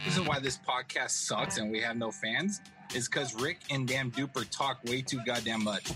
reason why this podcast sucks and we have no fans is because Rick and damn Duper talk way too goddamn much.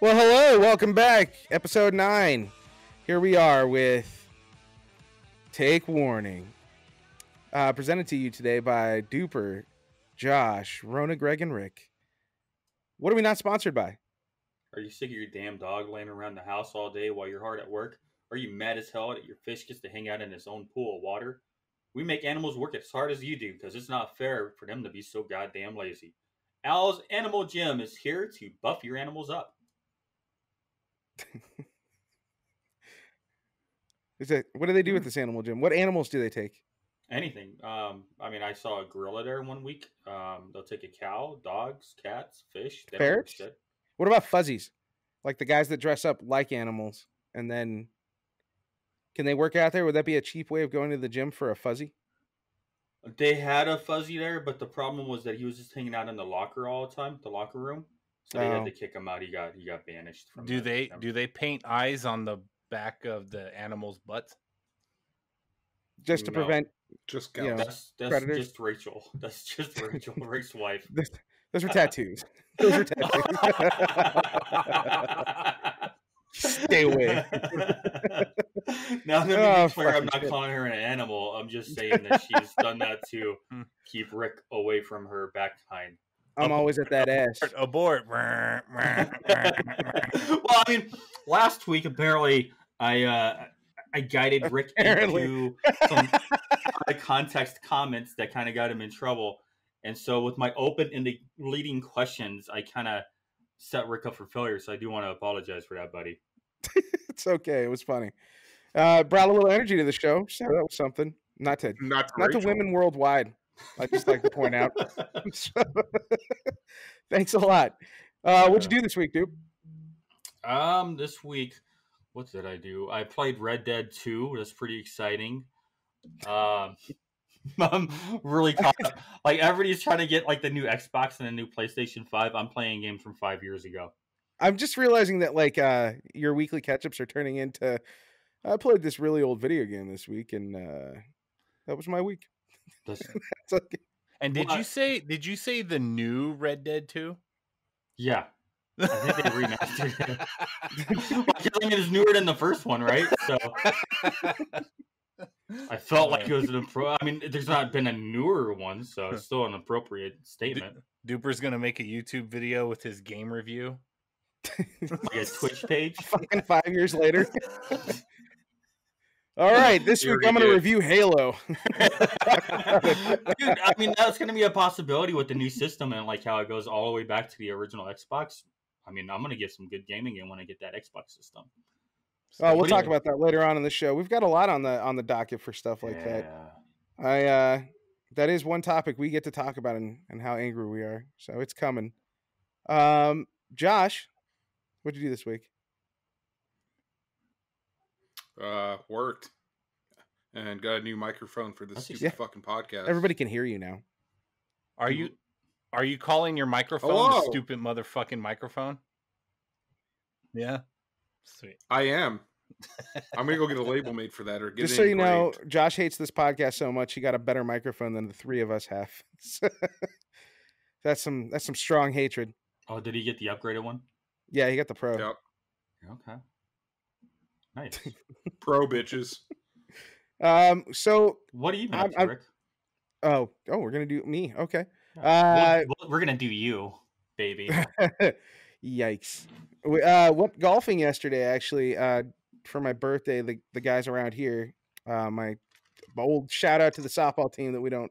Well, hello, welcome back. Episode 9. Here we are with Take Warning. Presented to you today by Duper, Josh, Rona, Greg, and Rick. What are we not sponsored by? Are you sick of your damn dog laying around the house all day while you're hard at work? Are you mad as hell that your fish gets to hang out in his own pool of water? We make animals work as hard as you do because it's not fair for them to be so goddamn lazy. Al's Animal Gym is here to buff your animals up. What do they do with this animal gym? What animals do they take? Anything. I saw a gorilla there one week. They'll take a cow, dogs, cats, fish. Parrots? What about fuzzies? Like the guys that dress up like animals, and then can they work out there? Would that be a cheap way of going to the gym for a fuzzy? They had a fuzzy there, but the problem was that he was just hanging out in the locker all the time, the locker room. So they had to kick him out. He got banished from. Do they paint eyes on the back of the animal's butt? Just to prevent just that's predators? Just Rachel. That's just Rachel, Rick's wife. Those are tattoos. Those are tattoos. Stay away. Now let me be clear, I'm not calling her an animal. I'm just saying that she's done that to keep Rick away from her back-hind. I'm always at that ass. Abort. Well, last week apparently I guided Rick into some context comments that kind of got him in trouble, and so with my open and the leading questions, I kind of set Rick up for failure. So I do want to apologize for that, buddy. It's okay. It was funny. Brought a little energy to the show, so that was something. Not to women worldwide. I just like to point out. Thanks a lot. What'd you do this week, dude? This week, what did I do? I played Red Dead 2. That's pretty exciting. I'm really caught up. Like everybody's trying to get like the new Xbox and the new PlayStation 5. I'm playing games from 5 years ago. I'm just realizing that like your weekly catch-ups are turning into. I played this really old video game this week, and that was my week. Okay. And did you say the new Red Dead 2? Yeah. I think they remastered it. It's newer than the first one, right? So I felt like it was there's not been a newer one, so it's still an appropriate statement. Duper's gonna make a YouTube video with his game review. Like a Twitch page. Fucking 5 years later. All right, this week I'm going to review Halo. Dude, that's going to be a possibility with the new system and like how it goes all the way back to the original Xbox. I'm going to get some good gaming in when I get that Xbox system. So, we'll talk about that later on in the show. We've got a lot on the docket for stuff like that. That is one topic we get to talk about and how angry we are. So it's coming. Josh, what'd you do this week? Worked and got a new microphone for this stupid fucking podcast. Everybody can hear you now. Are you calling your microphone the stupid motherfucking microphone? Yeah. Sweet. I am. I'm gonna go get a label made for that or get just so you know, Josh hates this podcast so much he got a better microphone than the three of us have. That's some strong hatred. Oh, did he get the upgraded one? Yeah, he got the Pro. Yep. Okay. Nice. Pro bitches. So what do you been up to, Rick? Oh, we're gonna do me. Okay. We're gonna do you, baby. Yikes. Went golfing yesterday, actually, for my birthday. The guys around here, my old shout out to the softball team that we don't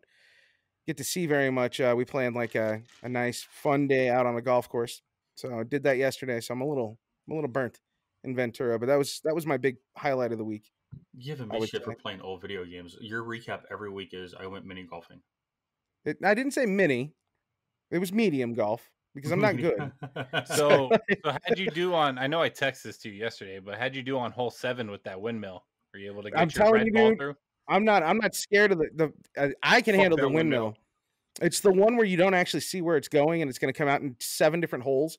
get to see very much. We planned like a nice fun day out on a golf course. So I did that yesterday. So I'm a little burnt in Ventura, but that was my big highlight of the week. You haven't missed shit for playing old video games. Your recap every week is I went mini golfing. I didn't say mini. It was medium golf. because I'm not good. So how'd you do on? I know I texted this to you yesterday, but how'd you do on hole 7 with that windmill? Were you able to get I'm your telling red you, ball dude, through? I'm not scared of I can Fuck handle the that windmill. windmill. It's the one where you don't actually see where it's going, and it's going to come out in 7 different holes,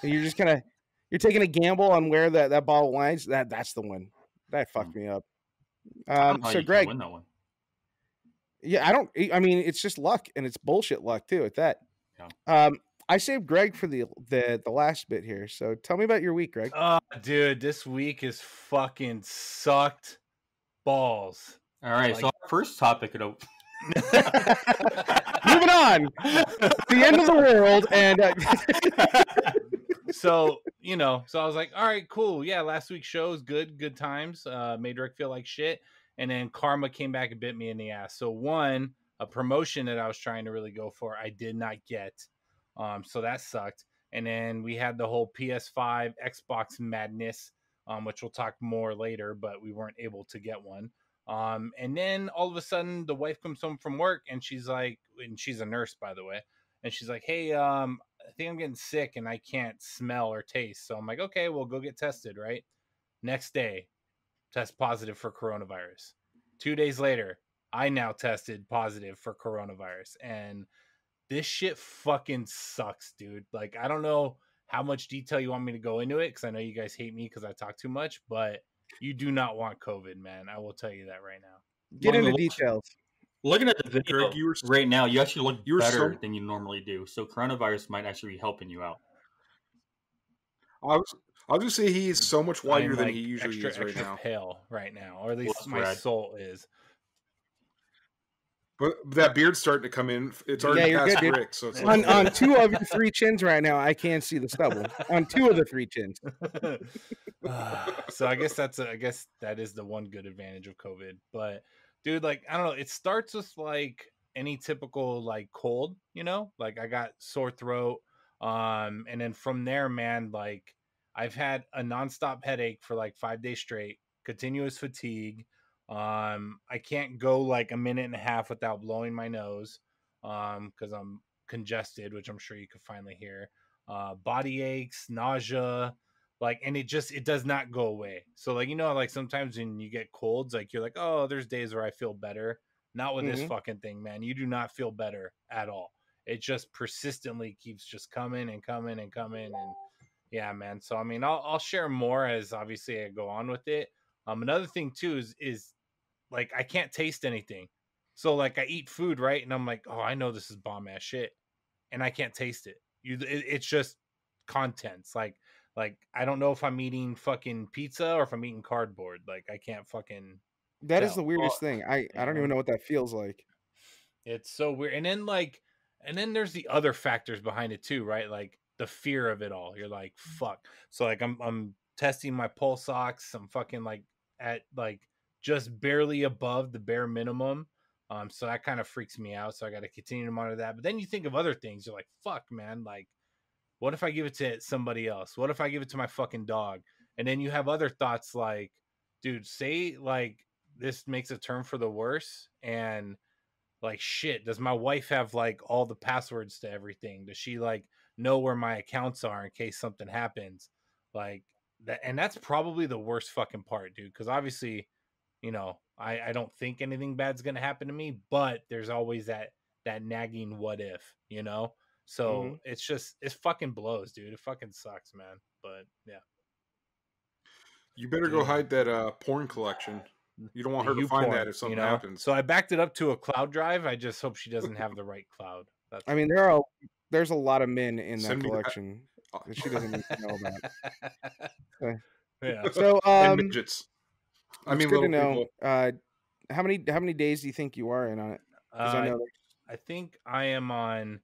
and you're just you're taking a gamble on where that ball lands. That's the one that fucked me up. So Greg, win that one. Yeah, I mean, it's just luck, and it's bullshit luck too at that. Yeah. I saved Greg for the last bit here. So tell me about your week, Greg. Oh, dude, this week is fucking sucked balls. All right, so our first topic. Moving on, the end of the world, and so I was like, all right, cool, yeah. Last week's show was good times. Made Rick feel like shit, and then karma came back and bit me in the ass. So a promotion that I was trying to really go for, I did not get. So that sucked. And then we had the whole PS5 Xbox madness, which we'll talk more later, but we weren't able to get one. And then all of a sudden the wife comes home from work and she's like, and she's a nurse, by the way. And she's like, hey, I think I'm getting sick and I can't smell or taste. So I'm like, okay, well, go get tested, right? Next day, test positive for coronavirus. 2 days later, I now tested positive for coronavirus. And this shit fucking sucks, dude. Like, I don't know how much detail you want me to go into it, because I know you guys hate me because I talk too much, but you do not want COVID, man. I will tell you that right now. Get into details. Looking at the video right now, you actually look better than you normally do. So coronavirus might actually be helping you out. I'll just say he is so much whiter than he usually is right extra now. Pale right now, or at least my soul is. But that beard's starting to come in. It's already past good, Rick, so it's on 2 of your 3 chins right now, I can't see the stubble. On 2 of the 3 chins. So I guess that is the one good advantage of COVID. But dude, like, I don't know, it starts with like any typical like cold, like I got sore throat, and then from there, man, like I've had a nonstop headache for like 5 days straight, continuous fatigue. I can't go like a minute and a half without blowing my nose, because I'm congested, which I'm sure you could finally hear. Body aches, nausea, like, and it does not go away. So like, like sometimes when you get colds, like you're like, oh, there's days where I feel better. Not with this fucking thing, man. You do not feel better at all. It just persistently keeps just coming and coming and coming. And yeah, man. So, I mean, I'll share more as obviously I go on with it. Another thing too is like, I can't taste anything. So like I eat food, right? And I'm like, oh, I know this is bomb ass shit, and I can't taste it. It's just contents. Like I don't know if I'm eating fucking pizza or if I'm eating cardboard. Like I can't fucking. That is the weirdest thing. I don't even know what that feels like. It's so weird. And then there's the other factors behind it too, right? Like the fear of it all. You're like, fuck. So like I'm testing my pulse ox. I'm fucking like at like just barely above the bare minimum. So that kind of freaks me out. So I got to continue to monitor that. But then you think of other things. You're like, fuck, man. Like, what if I give it to somebody else? What if I give it to my fucking dog? And then you have other thoughts like, dude, say like this makes a turn for the worse, and like, shit, does my wife have like all the passwords to everything? Does she like know where my accounts are in case something happens? Like that, and that's probably the worst fucking part, dude. Because obviously, I don't think anything bad's gonna happen to me, but there's always that nagging what if, So it fucking blows, dude. It fucking sucks, man. But yeah. You better go hide that porn collection. You don't want her to find that if something happens. So I backed it up to a cloud drive. I just hope she doesn't have the right cloud. I mean, there's a lot of men in that collection that she doesn't even know about. Yeah. So and midgets. I mean, good to know. people. How many days do you think you are in on it? I think I am on,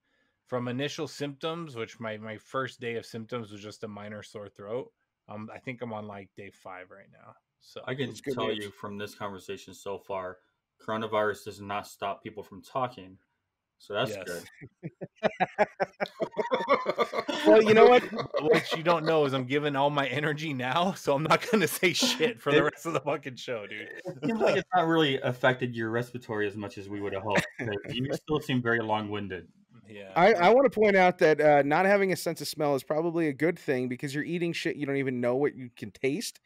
from initial symptoms, which my first day of symptoms was just a minor sore throat. I think I'm on like day 5 right now. So I can tell you from this conversation so far, coronavirus does not stop people from talking. So that's good. Well, you know what? What you don't know is I'm giving all my energy now, so I'm not going to say shit for the rest of the fucking show, dude. It seems like it's not really affected your respiratory as much as we would have hoped. You still seem very long-winded. Yeah. I want to point out that not having a sense of smell is probably a good thing because you're eating shit you don't even know what you can taste.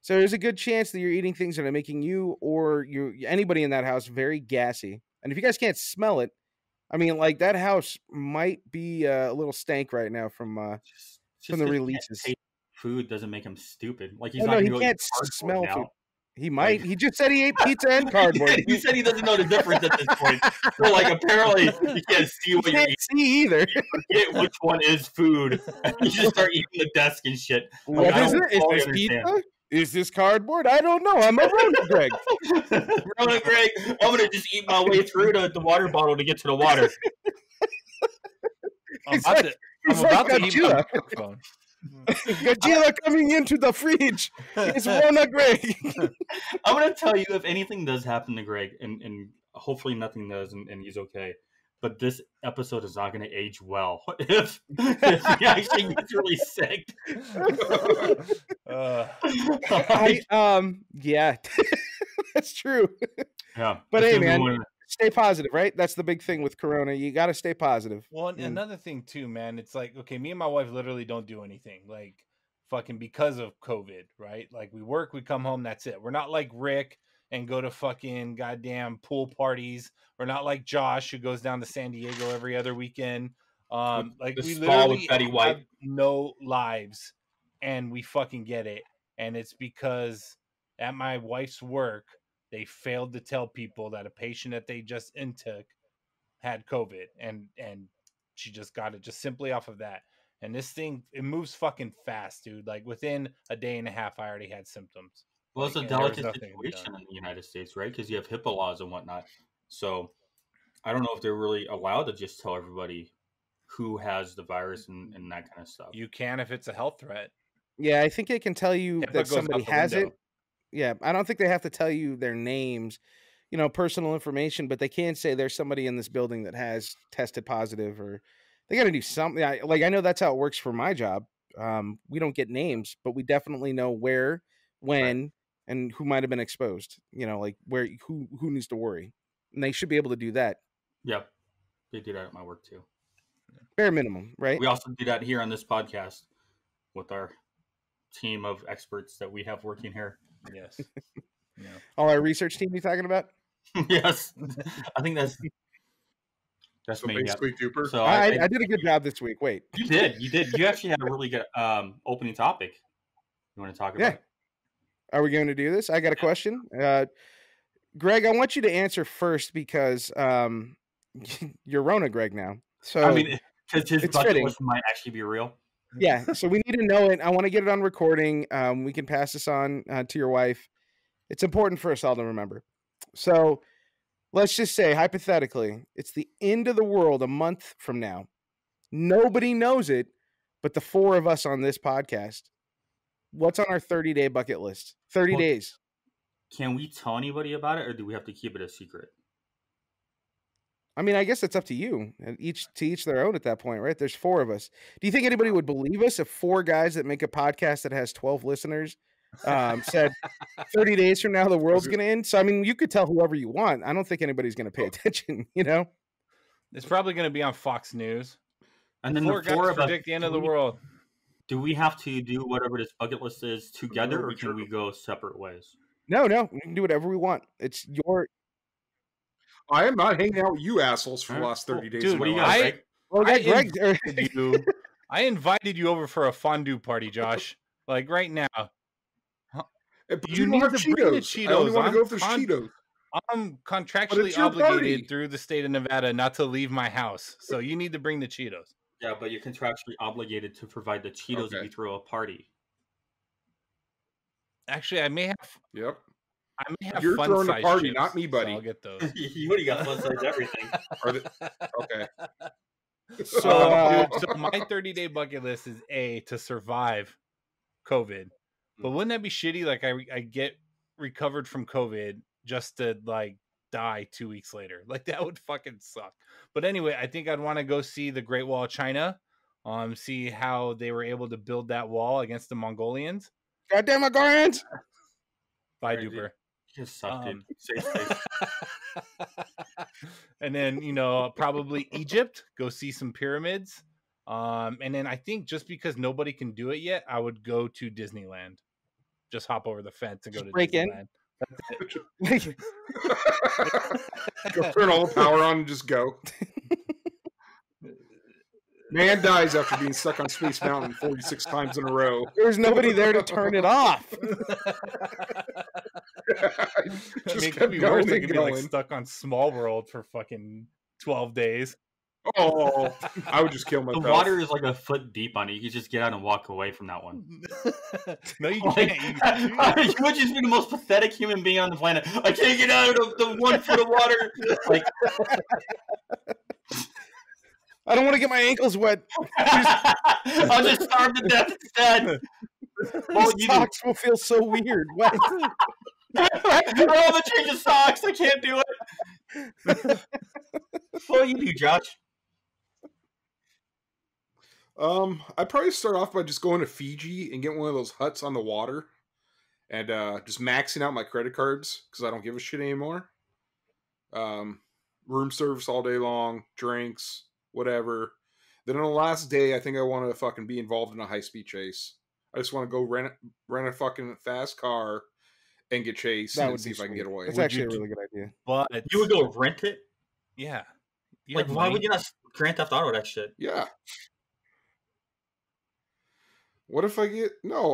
So there's a good chance that you're eating things that are making you or anybody in that house very gassy. And if you guys can't smell it, I mean, like that house might be a little stank right now from Just the 'cause he can't releases. taste food doesn't make him stupid. Like he's Oh not no, going he to go can't eat cardboard smell now. food. He might. Like- He just said he ate pizza and cardboard. He said he doesn't know the difference at this point. So like apparently you can't see what He you're can't see either. eating. You forget which one is food. You just start eating the desk and shit. Like, What I is don't it? Is fully this understand. pizza? Is this cardboard? I don't know. I'm a Rona Greg. Rona Greg, I'm gonna just eat my way through the water bottle to get to the water. I'm It's about like- to, I'm it's about like to eat my Godzilla. microphone. Godzilla coming into the fridge. It's Rona Greg. I'm gonna tell you if anything does happen to Greg, and hopefully nothing does, and he's okay. But this episode is not gonna age well if he actually gets really sick. Yeah, that's true. Yeah, But it's hey, gonna be man, one of the- stay positive, right? That's the big thing with Corona. You got to stay positive. Well, and another thing too, man, it's like, okay, me and my wife literally don't do anything, like fucking because of COVID, right? Like we work, we come home, that's it. We're not like Rick and go to fucking goddamn pool parties. We're not like Josh who goes down to San Diego every other weekend. Like the we spa literally with Betty have White. no lives, and we fucking get it. And it's because at my wife's work, they failed to tell people that a patient that they just intook had COVID, and she just got it just simply off of that. And this thing, it moves fucking fast, dude. Like within a day and a half, I already had symptoms. Well, it's a Like, and there was delicate nothing to be situation done. in the United States, right? Because you have HIPAA laws and whatnot. So I don't know if they're really allowed to just tell everybody who has the virus and that kind of stuff. You can if it's a health threat. Yeah, I think they can tell you HIPAA that goes out somebody the has window. it. Yeah, I don't think they have to tell you their names, personal information, but they can say there's somebody in this building that has tested positive, or they got to do something. I know that's how it works for my job. We don't get names, but we definitely know where, when, and who might have been exposed. Like where, who needs to worry, and they should be able to do that. Yep, they do that at my work too. Bare minimum, right? We also do that here on this podcast with our team of experts that we have working here. Yes. Yeah. All our research team you talking about? Yes, I think that's So me. Yep. basically, Duper. So I did a good job this week. Wait, you did. You actually had a really good opening topic. You want to talk about? Yeah. Are we going to do this? I got a question. Greg, I want you to answer first because you're Rona Greg now. So I mean, because his it's bucket fitting. list might actually be real. yeah, so we need to know it. I want to get it on recording. We can pass this on to your wife. It's important for us all to remember. So let's just say, hypothetically, it's the end of the world a month from now. Nobody knows it, but the four of us on this podcast. What's on our 30-day bucket list? 30 Well, days. Can we tell anybody about it, or do we have to keep it a secret? I mean, I guess it's up to you. And to each their own at that point, right? There's four of us. Do you think anybody would believe us if four guys that make a podcast that has 12 listeners said 30 days from now the world's going to end? So, I mean, you could tell whoever you want. I don't think anybody's going to pay attention, It's probably going to be on Fox News. And then Four the four guys of us predict the end of the world. Do we have to do whatever this bucket list is together, or Richard. can we go separate ways? No, we can do whatever we want. It's your. I am not hanging out with you assholes for the last 30 days. Dude, of my what do you life. got, I- Greg? Well, we got Greg. invited you. I invited you over for a fondue party, Josh. Like right now. But You don't need have to bring the Cheetos. I only Cheetos. want to I'm go if there's con- Cheetos. I'm it's contractually your obligated party. through the state of Nevada not to leave my house. So you need to bring the Cheetos. Yeah, but you're contractually obligated to provide the Cheetos if Okay. you throw a party. Actually, I may have Yep. fun You're throwing a size party, chips, not me, so buddy. I'll get those. You already got fun size everything. Are they... Okay. So, Dude, so my 30-day bucket list is to survive COVID. But wouldn't that be shitty? Like I get recovered from COVID just to like die 2 weeks later. Like that would fucking suck. But anyway, I think I'd want to go see the Great Wall of China. See how they were able to build that wall against the Mongolians. goddamn Mongolians. Bye, Right, dude. Duper. You just suck, dude. Safe space. And then, probably Egypt, go see some pyramids. And then I think just because nobody can do it yet, I would go to Disneyland. Just hop over the fence and go to break Disneyland. in. Go turn all the power on and just go. Man dies after being stuck on Space Mountain 46 times in a row. There's nobody there to turn it off. It could be worse. I could be like stuck on Small World for fucking 12 days. Oh, I would just kill myself. The water is like a foot deep on it. You could just get out and walk away from that one. No, you can't. You would just be the most pathetic human being on the planet. I can't get out of the 1 foot of water. Like, I don't want to get my ankles wet. I'll just starve to death instead. These socks will feel so weird. Wet. I don't have to change the socks. I can't do it. What do you do, Josh? I'd probably start off by just going to Fiji and getting one of those huts on the water and just maxing out my credit cards because I don't give a shit anymore. Room service all day long, drinks, whatever. Then on the last day, I think I want to fucking be involved in a high-speed chase. I just want to go rent a fucking fast car and get chased and see if I can get away. That's actually a really good idea. But you would go rent it? Yeah. Like, why would you not Grand Theft Auto that shit? Yeah. What if I get... No,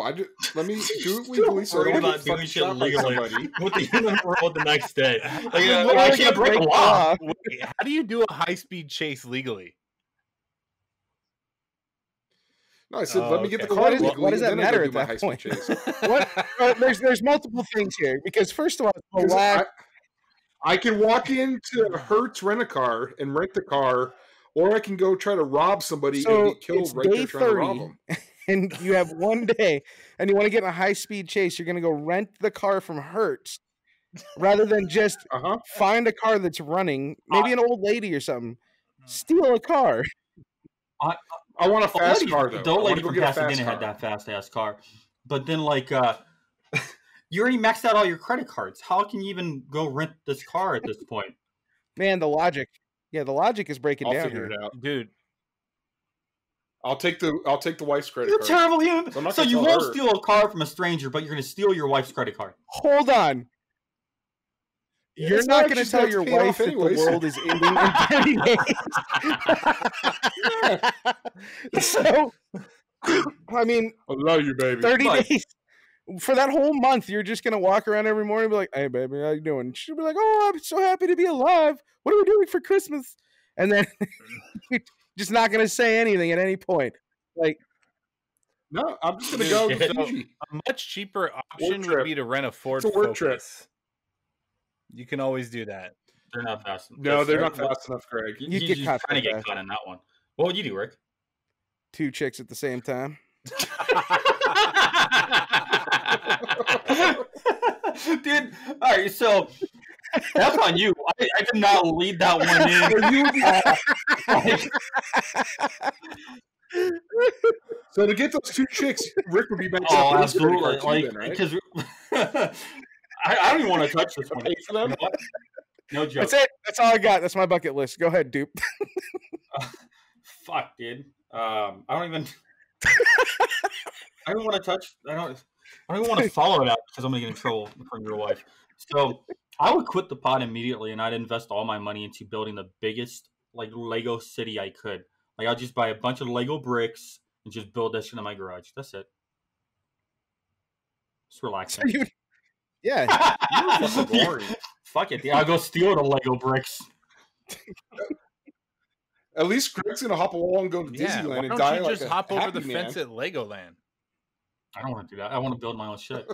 let me do it legally so I don't get fucking shot by somebody. With the human world the next day. Like, I can't break the law. Wait, how do you do a high-speed chase legally? No, I said, let me get the car legally. What does that matter at that point? There's multiple things here. Because first of all, I can walk into Hertz Rent-A-Car and rent the car, or I can go try to rob somebody and get killed right there trying to rob them. And you have one day, and you want to get in a high-speed chase, you're going to go rent the car from Hertz, rather than just find a car that's running, maybe an old lady or something, steal a car. I want a fast car, though. The old lady from Pasadena had that fast-ass car. But then, like, you already maxed out all your credit cards. How can you even go rent this car at this point? Man, the logic. Yeah, the logic is breaking down. I'll figure it out. Dude. I'll take the wife's credit You're card. You're terrible human. So you won't steal a car from a stranger, but you're going to steal your wife's credit card. Hold on. You're not going to tell your wife that the world is ending in 30 days. So, I mean, I love you, baby. 30 days. For that whole month, you're just going to walk around every morning and be like, hey, baby, how you doing? She'll be like, oh, I'm so happy to be alive. What are we doing for Christmas? And then you're just not going to say anything at any point. Like, no, I'm just going to go to Fiji. A much cheaper option would be to rent a Ford Focus. Trip. You can always do that. They're not fast enough. No, they're not fast enough, Craig. You're trying to get caught in that one. What would you do, Rick? 2 chicks at the same time. Dude, all right, so that's on you. I did not lead that one in. So to get those 2 chicks, Rick would be back. Oh, absolutely. Like, because I don't even want to touch this one. Pay for them? No joke. That's it. That's all I got. That's my bucket list. Go ahead, dude. Fuck, dude. I don't even. I don't want to touch. I don't even want to follow it up because I'm gonna get in trouble from your wife. So I would quit the pod immediately, and I'd invest all my money into building the biggest like Lego city I could. Like I'll just buy a bunch of Lego bricks and just build that shit in my garage. That's it. Just relaxing. So yeah. Boring. Fuck it. I'll go steal the Lego bricks. At least Greg's gonna hop along and go to Disneyland and die like just hop over the fence at Legoland. I don't want to do that. I want to build my own shit.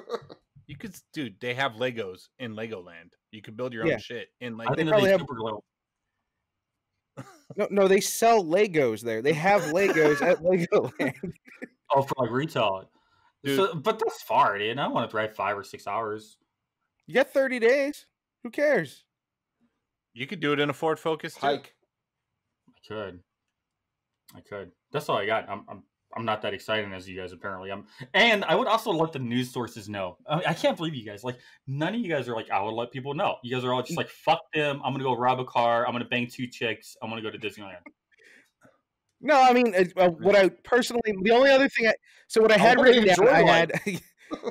You could, dude. They have Legos in Legoland. You could build your own shit in Legoland. I think they super glow. No, they sell Legos there. They have Legos at Legoland. Oh, for like retail. So, but that's far, dude. I don't want to drive 5 or 6 hours. You got 30 days. Who cares? You could do it in a Ford Focus too. Hike. I could. That's all I got. I'm not that excited as you guys apparently. And I would also let the news sources know. I can't believe you guys. Like, none of you guys are like, I would let people know. You guys are all just like, fuck them. I'm gonna go rob a car. I'm gonna bang 2 chicks. I'm gonna go to Disneyland. No, I mean, what I personally, the only other thing, what I had written down, I had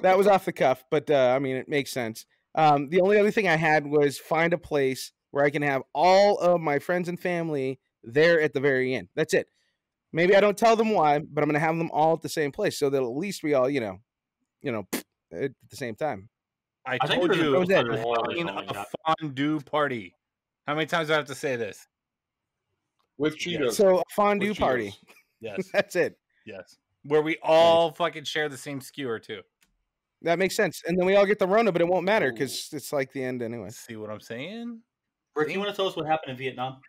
that was off the cuff, but I mean, it makes sense. The only other thing I had was find a place where I can have all of my friends and family there at the very end. That's it. Maybe I don't tell them why, but I'm going to have them all at the same place so that at least we all, at the same time. I told you, a fondue party. How many times do I have to say this? With Cheetos. Yes. So a fondue party. Yes. That's it. Yes. Where we all fucking share the same skewer too. That makes sense. And then we all get the Rona, but it won't matter because it's like the end anyway. See what I'm saying? Rick, you want to tell us what happened in Vietnam?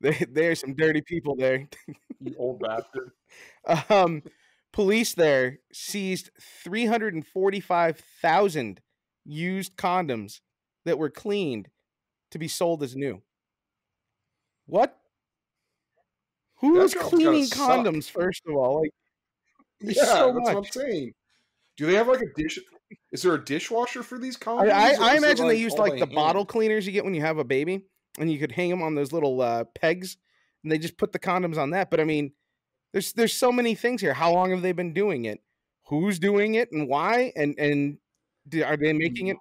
There's some dirty people there. You old bastard. Police there seized 345,000 used condoms that were cleaned to be sold as new. What? Who's cleaning condoms, first of all? Like, yeah, so that's what I'm saying. Do they have like a dish? Is there a dishwasher for these condoms? I imagine they used like the bottle cleaners you get when you have a baby, and you could hang them on those little pegs, and they just put the condoms on that. But I mean, there's so many things here. How long have they been doing it? Who's doing it and why? And are they making it?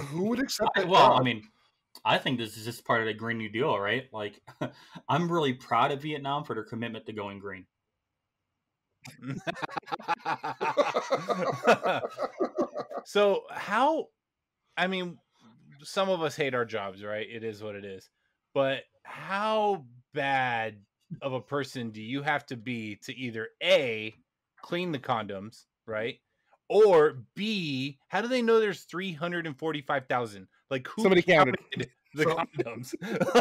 Who would accept that? Well, I mean, I think this is just part of the Green New Deal, right? Like, I'm really proud of Vietnam for their commitment to going green. So I mean, some of us hate our jobs, right? It is what it is. But how bad of a person do you have to be to either A, clean the condoms, right? Or B, how do they know there's 345,000? Like, who somebody counted the condoms?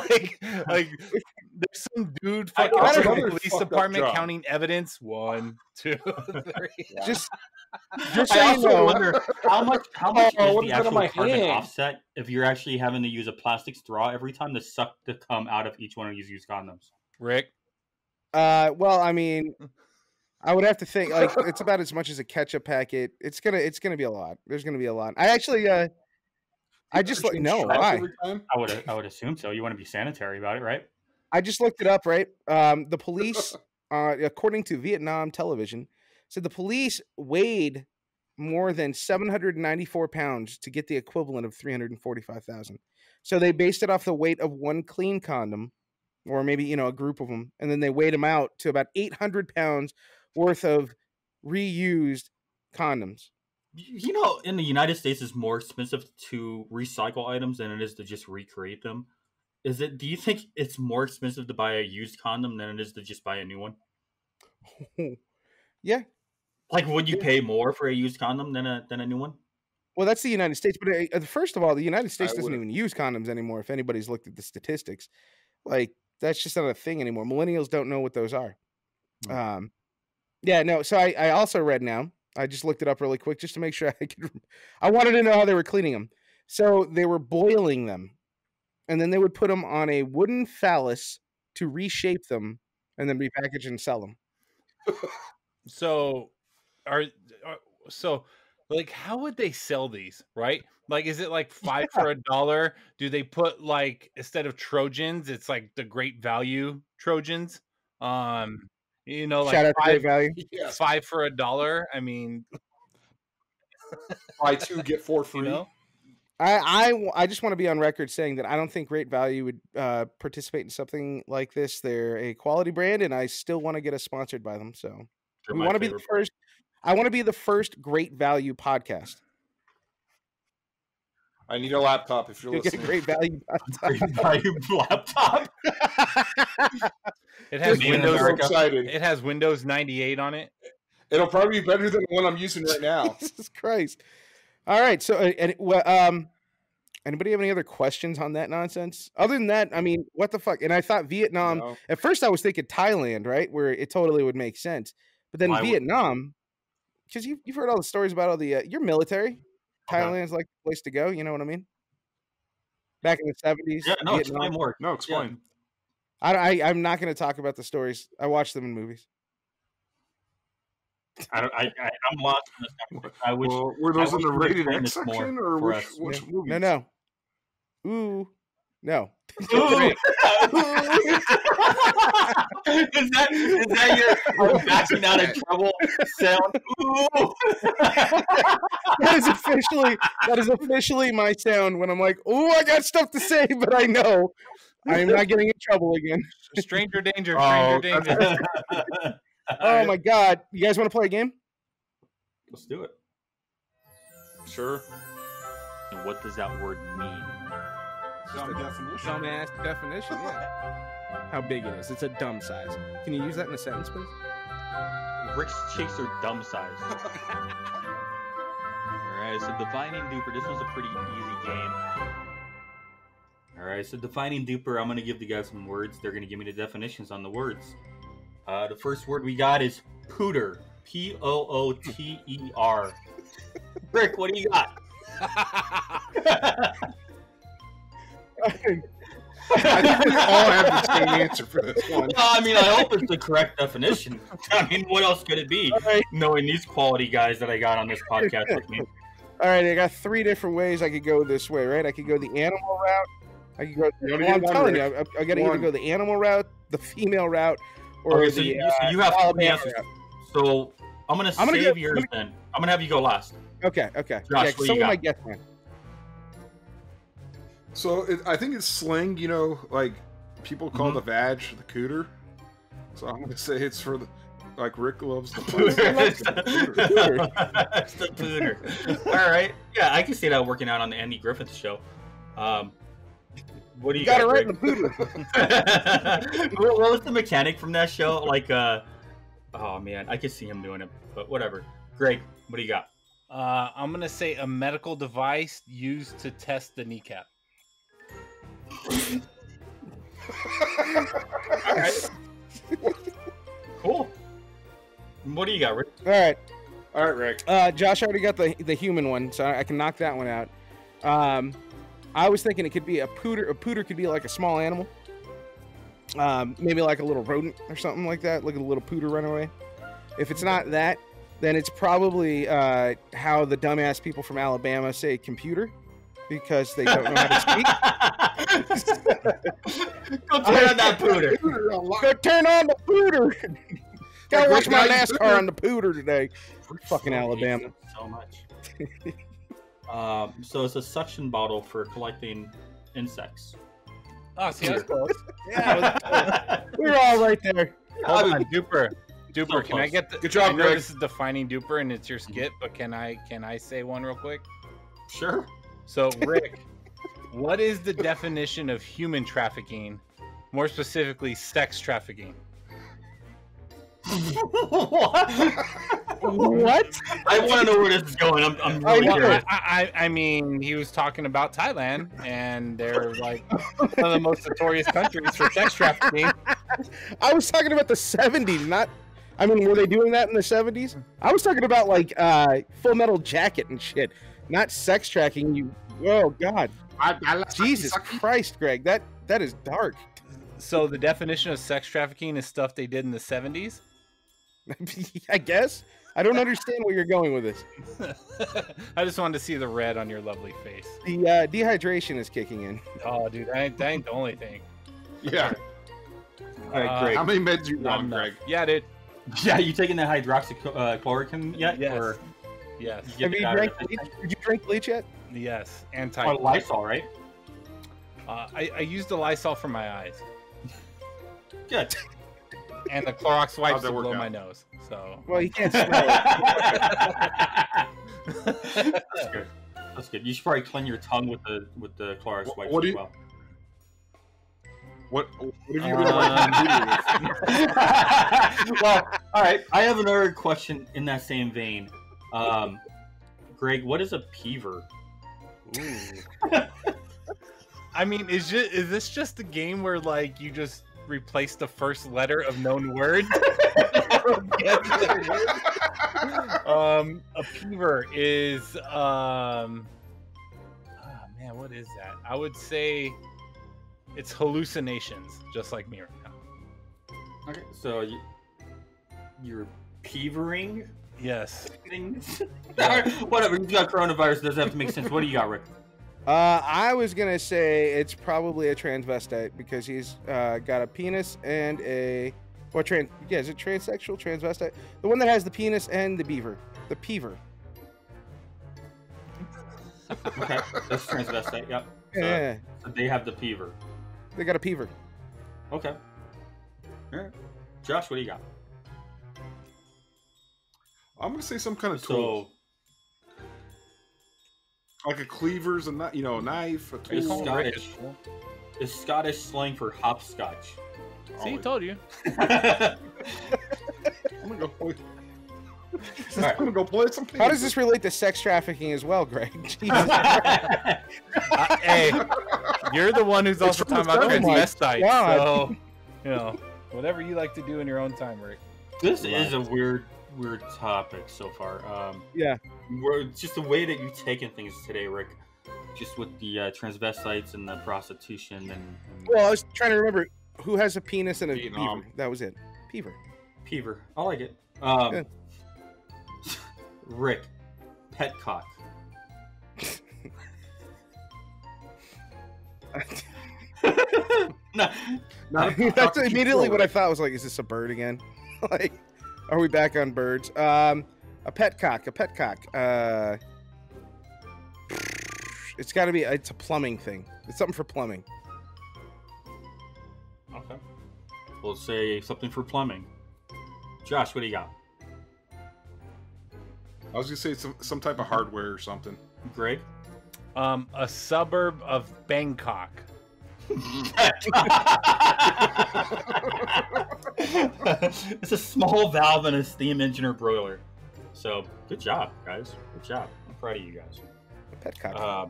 like there's some dude fucking at the police department counting evidence. 1, 2, 3. Just I also wonder how much is the actual carbon offset if you're actually having to use a plastic straw every time to suck the cum out of each one of these used condoms. Rick? Well, I mean, I would have to think like it's about as much as a ketchup packet. It's gonna be a lot. There's gonna be a lot. I actually I just no. Why? I would assume so. You want to be sanitary about it, right? I just looked it up. Right. The police, according to Vietnam television, said the police weighed more than 794 pounds to get the equivalent of 345,000. So they based it off the weight of one clean condom, or maybe a group of them, and then they weighed them out to about 800 pounds worth of reused condoms. In the United States, it's more expensive to recycle items than it is to just recreate them. Do you think it's more expensive to buy a used condom than it is to just buy a new one? Yeah. Like, would you pay more for a used condom than a new one? Well, that's the United States. But first of all, the United States doesn't even use condoms anymore, if anybody's looked at the statistics. Like, that's just not a thing anymore. Millennials don't know what those are. Yeah, no. So I also read now. I just looked it up really quick just to make sure I wanted to know how they were cleaning them. So they were boiling them, and then they would put them on a wooden phallus to reshape them, and then repackage and sell them. So, like, how would they sell these? Right? Like, is it like 5 for $1? Do they put like, instead of Trojans, it's like the Great Value Trojans? Like, shout out to Great Value. Yes. 5 for $1. I mean, buy 2 get 4 free. I just want to be on record saying that I don't think Great Value would participate in something like this. They're a quality brand, and I still want to get us sponsored by them. So we want to be the first. I want to be the first Great Value podcast. I need a laptop if you're listening. Get a Great Value laptop. It has Windows. It has Windows 98 on it. It'll probably be better than the one I'm using right now. Jesus Christ! All right. So, anybody have any other questions on that nonsense? Other than that, I mean, what the fuck? And I thought Vietnam. No. At first, I was thinking Thailand, right, where it totally would make sense. But then Vietnam, because you've heard all the stories about all the your military. Thailand's like the place to go. You know what I mean? Back in the 70s. Yeah, no, explain more. No, explain. I'm not going to talk about the stories. I watch them in movies. I'm lost in this conversation. I wish. Well, were those I in the wish you rated explained X this more section or for which us. movies? No. Ooh, no. Ooh. is that your backing out of trouble sound? Ooh. That is officially my sound when I'm like, oh, I got stuff to say, but I know I am not getting in trouble again. Stranger danger. Oh, Stranger danger. Oh my god! You guys want to play a game? Let's do it. Sure. And what does that word mean? Some definition. Dumb ass definition. Yeah. How big it is? It's a dumb size. Can you use that in a sentence, please? Rick's chicks are dumb size. Alright, so defining duper. This one's a pretty easy game. Alright, so defining duper, I'm going to give you guys some words. They're going to give me the definitions on the words. The first word we got is pooter. Pooter. Rick, what do you got? I think we all have the same answer for this one. Well, I mean, I hope it's the correct definition. I mean, what else could it be? Right. Knowing these quality guys that I got on this podcast with me. All right, I got 3 different ways I could go this way, right? I could go the animal route. I could go. You only Well, I'm get one, telling Rick. you, I got to either One. go the animal route, the female route, or Okay, so the you have three Alabama answers. route. So I'm gonna I'm gonna save go- yours then. I'm gonna have you go last. Okay. Josh, Yeah, what do you someone got? might guess man. So I think it's slang, like people call the vag the cooter. So I'm going to say it's for the, like Rick loves the Pooter. It's the pooter. All right. Yeah, I can see that working out on the Andy Griffith show. What do you got it got, right Rick? in the pooter. What was the mechanic from that show? Like, oh man, I could see him doing it, but whatever. Greg, what do you got? I'm gonna say a medical device used to test the kneecap. All right. Cool. What do you got, Rick? All right, Rick. Josh already got the human one, so I can knock that one out. I was thinking it could be a pooter. A pooter could be like a small animal, maybe like a little rodent or something like that, like a little pooter runaway. If it's not that, then it's probably how the dumbass people from Alabama say computer, because they don't know how to speak. Go turn on that pooter. Go turn on the pooter. Gotta watch my Rick, NASCAR on the pooter today. Fucking Alabama. So much. So it's a suction bottle for collecting insects. Oh, see, that's close. We're all right there. Hold on, Duper. So Duper, can I close. get the? Good job, I know Greg. this is defining Duper and it's your skit, but can I say one real quick? Sure. So, Rick, what is the definition of human trafficking? More specifically, sex trafficking. What? I want to know where this is going. I'm really curious. I mean, he was talking about Thailand, and they're like one of the most notorious countries for sex trafficking. I was talking about the 70s, not. I mean, were they doing that in the 70s? I was talking about like Full Metal Jacket and shit, not sex tracking. You, oh God, Jesus Christ, Greg, that is dark. So the definition of sex trafficking is stuff they did in the 70s? I guess. I don't understand where you're going with this. I just wanted to see the red on your lovely face. The dehydration is kicking in. Oh, dude, that ain't the only thing. Yeah. All right, Greg. How many meds you Not want, enough. Greg? Yeah, dude. Yeah, you taking the hydroxychloroquine yet? Yes. Or Yes. you Have get you it out drank of the- bleach? Did you drink bleach yet? Yes. Oh, Lysol, right? I used the Lysol for my eyes. Good. And the Clorox wipes How'd that to work blow out? my nose. So Well, you can't smell it. That's good. That's good. You should probably clean your tongue with the Clorox wipes What do as you- well. What have you been like? Well, all right. I have another question in that same vein. Greg, what is a peaver? I mean, is this just a game where like you just replace the first letter of known words? A peaver is oh man, what is that? I would say It's hallucinations, just like me right now. Okay, so you're peevering Yes. things. Whatever. You got coronavirus. Doesn't have to make sense. What do you got, Rick? I was gonna say it's probably a transvestite because he's got a penis and a is it transsexual transvestite? The one that has the penis and the peaver. Okay, that's transvestite. Yep. So, Yeah, so they have the peaver. they got a peaver. Okay. All right. Josh, what do you got? I'm gonna say some kind of tool, like a cleaver's a knife, a It's tool. Scottish. It's Scottish slang for hopscotch. See, told you. I'm gonna go play. I'm gonna go play some. How does this relate to sex trafficking as well, Greg? Jesus. Hey, you're the one who's also from the talking about 70s. transvestites, God. so whatever you like to do in your own time, Rick. This is a weird topic so far. Yeah. Just the way that you've taken things today, Rick. Just with the transvestites and the prostitution and Well, I was trying to remember who has a penis and a Vietnam. peaver. That was it. Peaver. peaver. I like it. Yeah. Rick, petcock. No, That's immediately what I thought. Was like, is this a bird again? Like, are we back on birds? A petcock. It's got to be. It's a plumbing thing. It's something for plumbing. okay. We'll say something for plumbing. Josh, what do you got? I was gonna say some type of hardware or something. Greg? A suburb of Bangkok. It's a small valve in a steam engine or broiler. So, good job, guys. Good job. I'm proud of you guys. A petcock.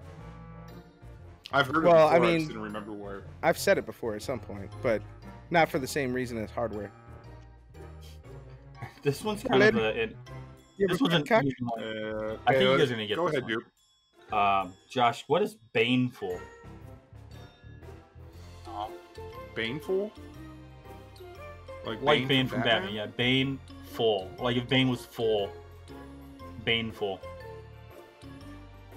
I've heard Well, it before. I I mean- just didn't remember where. I've said it before at some point, but not for the same reason as hardware. This one's kind of a... You This ever one's an petcock? easy one. Uh, I think you okay, guys are going to get Go this ahead, one. dude. Josh, what is baneful? Baneful? Like Bane from Batman, yeah. Baneful. Like if Bane was full. Baneful.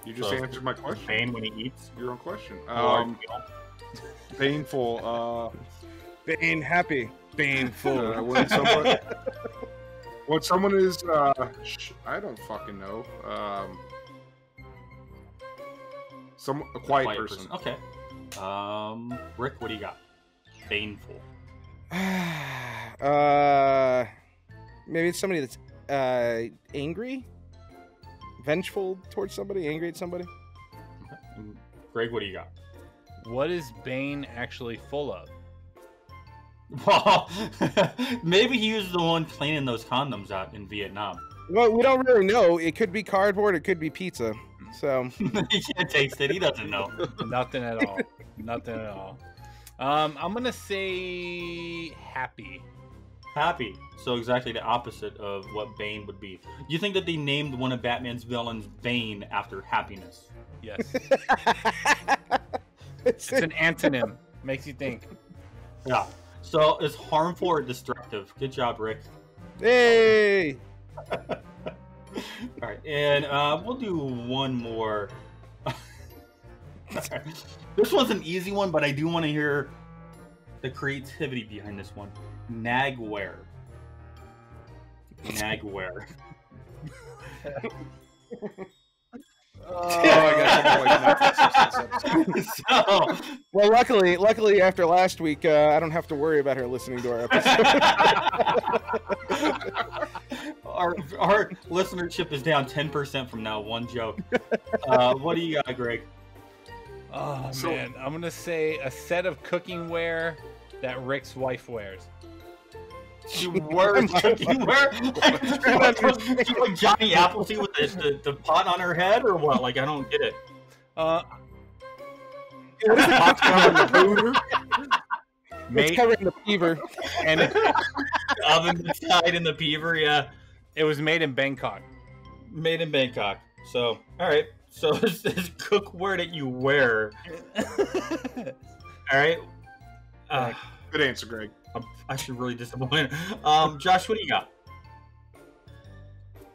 You just So- answered my question. Bane when he eats. Your own question. Or, Baneful. Bane happy. Baneful. When someone is, I don't fucking know. A quiet person. Okay. Rick, what do you got? Baneful. Maybe it's somebody that's angry, vengeful towards somebody, angry at somebody. Okay. And Greg, what do you got? What is Bane actually full of? Well, maybe he was the one cleaning those condoms out in Vietnam. Well, we don't really know. It could be cardboard. It could be pizza. So He can't taste it. He doesn't know. Nothing at all. Nothing at all. I'm gonna say happy. Happy. So exactly the opposite of what Bane would be. You think that they named one of Batman's villains Bane after happiness? Yes. It's an antonym. Makes you think. Yeah. So it's harmful or destructive. Good job, Rick. Hey. All right, and we'll do one more. This one's an easy one, but I do want to hear the creativity behind this one. Nagware. Nagware. Oh, I got something like So, Well, luckily, after last week, I don't have to worry about her listening to our episode. our listenership is down 10% from now. One joke. What do you got, Greg? Oh man, I'm gonna say a set of cooking ware that Rick's wife wears. She wears cooking wear? Like Johnny Appleseed with the pot on her head, or what? Like, I don't get it. It's covering the fever. And Oven tied in the beaver, yeah. it was made in Bangkok. Made in Bangkok. So, all right. So this cookware that you wear. All right. Good answer, Greg. I'm actually really disappointed. Josh, what do you got?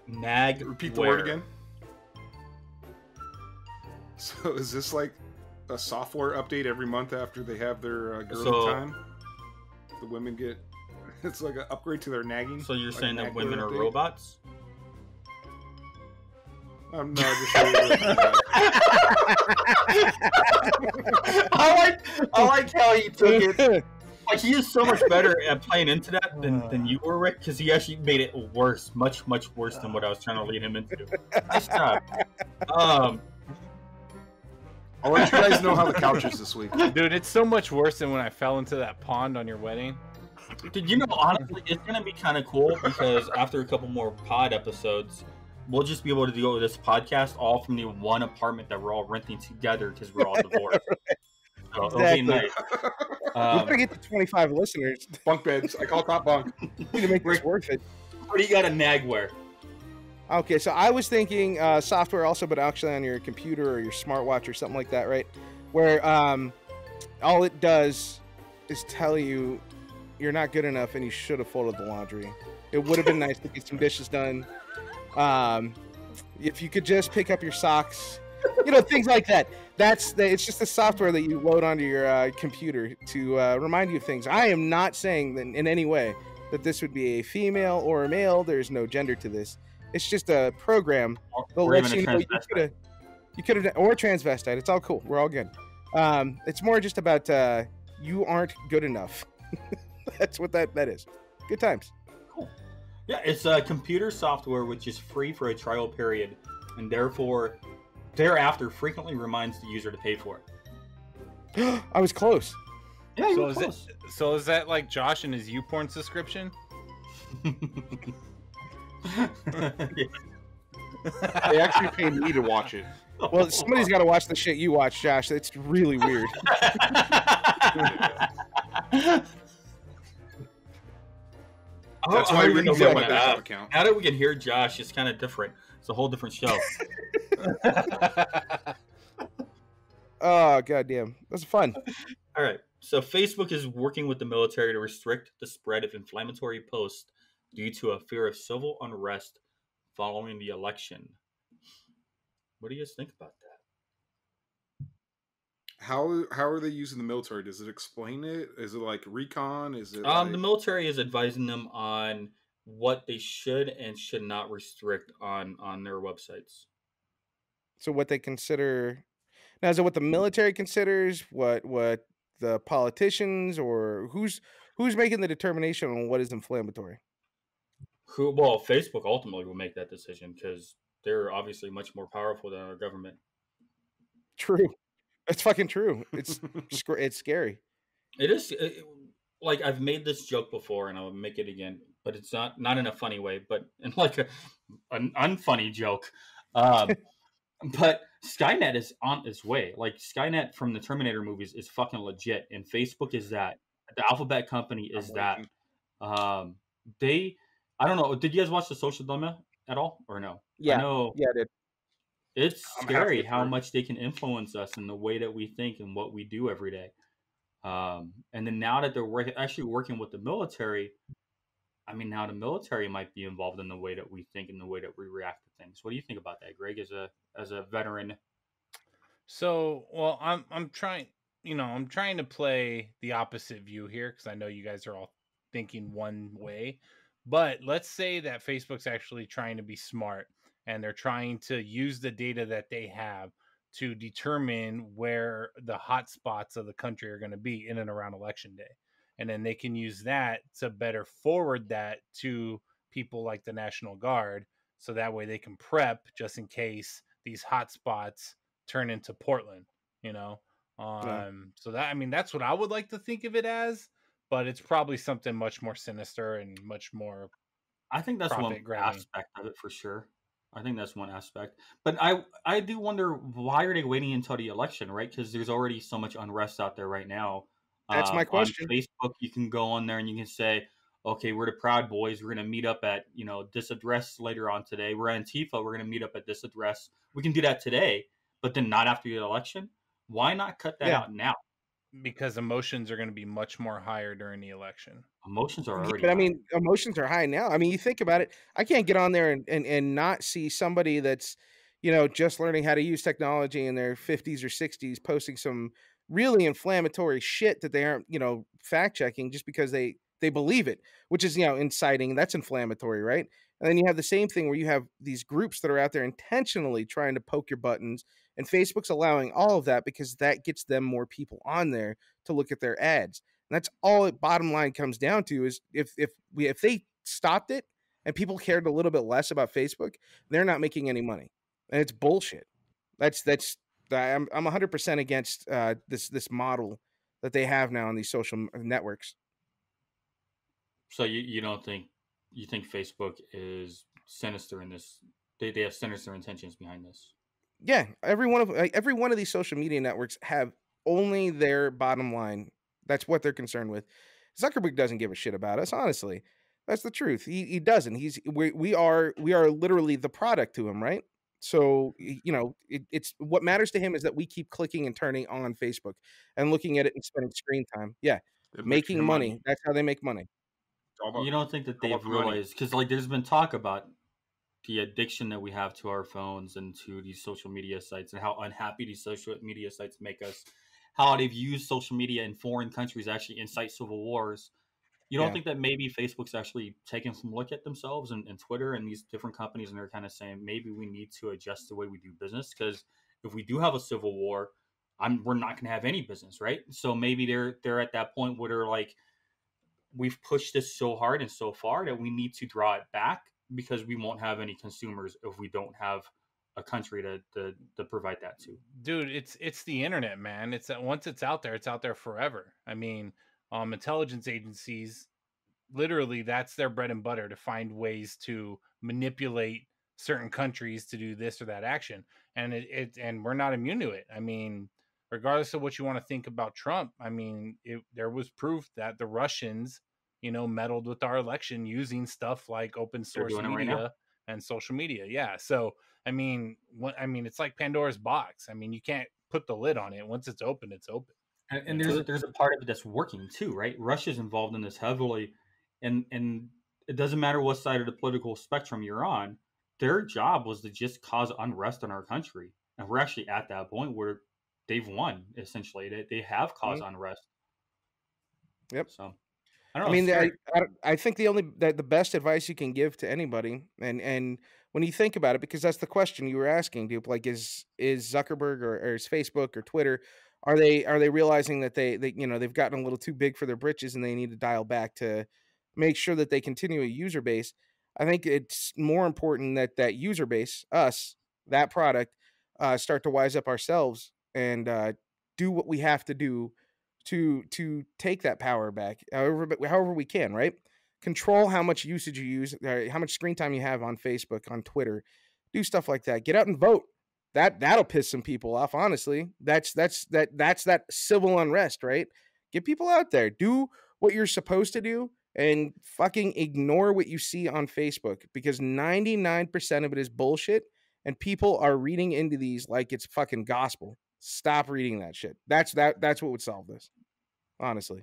Nag. Repeat the word again. So is this like a software update every month after they have their girly time? The women get... It's like an upgrade to their nagging. So you're like saying that women are update? robots? No, just I like how he took it. Like, he is so much better at playing into that than you were, Rick, because he actually made it worse, much worse than what I was trying to lead him into. Nice job. I'll let you guys know how the couch is this week. Dude, it's so much worse than when I fell into that pond on your wedding. Dude, you know, honestly, it's going to be kind of cool because after a couple more pod episodes, we'll just be able to do this podcast all from the one apartment that we're all renting together because we're all divorced. So Exactly. it'll be nice. We're gonna get to 25 listeners. Bunk beds. I call it top bunk. We need to make this worth it. What do you got a nagware? Okay, so I was thinking software also, but actually on your computer or your smartwatch or something like that, right? Where all it does is tell you you're not good enough and you should have folded the laundry. It would have been nice to get some dishes done. If you could just pick up your socks, you know, things like that. It's just the software that you load onto your computer to remind you of things. I am not saying that in any way that this would be a female or a male. There's no gender to this. It's just a program that lets you know you could have, or transvestite. It's all cool. We're all good. It's more just about you aren't good enough. That's what that is. Good times. Cool. Yeah, it's a computer software which is free for a trial period, and therefore, thereafter, frequently reminds the user to pay for it. I was close. Yeah, so is close. So is that like Josh and his YouPorn subscription? They actually pay me to watch it. Well, somebody's got to watch the shit you watch, Josh. It's really weird. That's why we don't get my backup account. Now that we can hear Josh, it's kind of different. It's a whole different show. Oh, goddamn. That's fun. All right. So Facebook is working with the military to restrict the spread of inflammatory posts due to a fear of civil unrest following the election. What do you guys think about that? How are they using the military? Does it explain it? Is it like recon? Is it the military is advising them on what they should and should not restrict on their websites. So what they consider now, is it what the military considers, what the politicians, or who's making the determination on what is inflammatory? Well, Facebook ultimately will make that decision because they're obviously much more powerful than our government. True. It's fucking true. It's scary. It is. Like, I've made this joke before, and I'll make it again, but it's not in a funny way, but in like an unfunny joke. But Skynet is on its way. Like, Skynet from the Terminator movies is fucking legit, and Facebook is that. The Alphabet company is that. I don't know. Did you guys watch The Social Dilemma at all, or no? Yeah. I know. Yeah, I did. It's scary how much they can influence us in the way that we think and what we do every day. And then now that they're actually working with the military, I mean, now the military might be involved in the way that we think and the way that we react to things. What do you think about that, Greg, as a veteran? So, well, I'm trying to play the opposite view here because I know you guys are all thinking one way. But let's say that Facebook's actually trying to be smart and they're trying to use the data that they have to determine where the hot spots of the country are going to be in and around election day. And then they can use that to better forward that to people like the National Guard. So that way they can prep just in case these hot spots turn into Portland, you know? So that, I mean, that's what I would like to think of it as, but it's probably something much more sinister and much more. I think that's one aspect of it for sure. I think that's one aspect. But I do wonder, why are they waiting until the election, right? Because there's already so much unrest out there right now. That's my question. On Facebook, you can go on there and you can say, okay, we're the Proud Boys. We're going to meet up at, this address later on today. We're Antifa. We're going to meet up at this address. We can do that today, but then not after the election. Why not cut that out now? because emotions are going to be much more higher during the election. Emotions are already But I high. mean, emotions are high now. I mean, you think about it. I can't get on there and not see somebody that's, just learning how to use technology in their 50s or 60s posting some really inflammatory shit that they aren't, fact checking just because they believe it, which is, inciting. That's inflammatory, right? And then you have the same thing where you have these groups that are out there intentionally trying to poke your buttons, and Facebook's allowing all of that because that gets them more people on there to look at their ads. And that's all it bottom line comes down to is if they stopped it and people cared a little bit less about Facebook, they're not making any money. And it's bullshit. I'm 100% against this model that they have now on these social networks. So you don't think you think Facebook is sinister in this? They have sinister intentions behind this. Yeah, every one of these social media networks have only their bottom line. That's what they're concerned with. Zuckerberg doesn't give a shit about us, honestly. That's the truth. He doesn't. We are literally the product to him, right? So it's what matters to him is that we keep clicking and turning on Facebook and looking at it and spending screen time. Yeah, making money. That's how they make money. You don't think that they've the money. realized, because like there's been talk about the addiction that we have to our phones and to these social media sites and how unhappy these social media sites make us, how they've used social media in foreign countries to actually incite civil wars. You don't Yeah. think that maybe Facebook's actually taking some look at themselves and Twitter and these different companies, and they're kind of saying maybe we need to adjust the way we do business, because if we do have a civil war, we're not going to have any business, right? So maybe they're at that point where they're like, we've pushed this so hard and so far that we need to draw it back because we won't have any consumers if we don't have a country to provide that to. Dude, it's the internet, man. It's that once it's out there forever. I mean, intelligence agencies, literally, that's their bread and butter, to find ways to manipulate certain countries to do this or that action, and and we're not immune to it. I mean, regardless of what you want to think about Trump, I mean, there was proof that the Russians, meddled with our election using stuff like open source doing it right media now. and social media. Yeah, so I mean, it's like Pandora's box. I mean, you can't put the lid on it. Once it's open, it's open. And there's a part of it that's working too, right? Russia's involved in this heavily, and it doesn't matter what side of the political spectrum you're on. Their job was to just cause unrest in our country, and we're actually at that point where they've won. Essentially, they have caused unrest. Yep. So I don't I know. mean, I think the best advice you can give to anybody, and when you think about it, because that's the question you were asking, Dupe, like is Zuckerberg or is Facebook or Twitter, are they realizing that they've gotten a little too big for their britches and they need to dial back to make sure that they continue a user base? I think it's more important that user base, us, that product, start to wise up ourselves and do what we have to do to take that power back, however we can, right? Control how much usage you use, how much screen time you have on Facebook, on Twitter. Do stuff like that. Get out and vote. That'll piss some people off, honestly. That's that civil unrest, right? Get people out there. Do what you're supposed to do and fucking ignore what you see on Facebook, because 99% of it is bullshit and people are reading into these like it's fucking gospel. Stop reading that shit. That's what would solve this, honestly.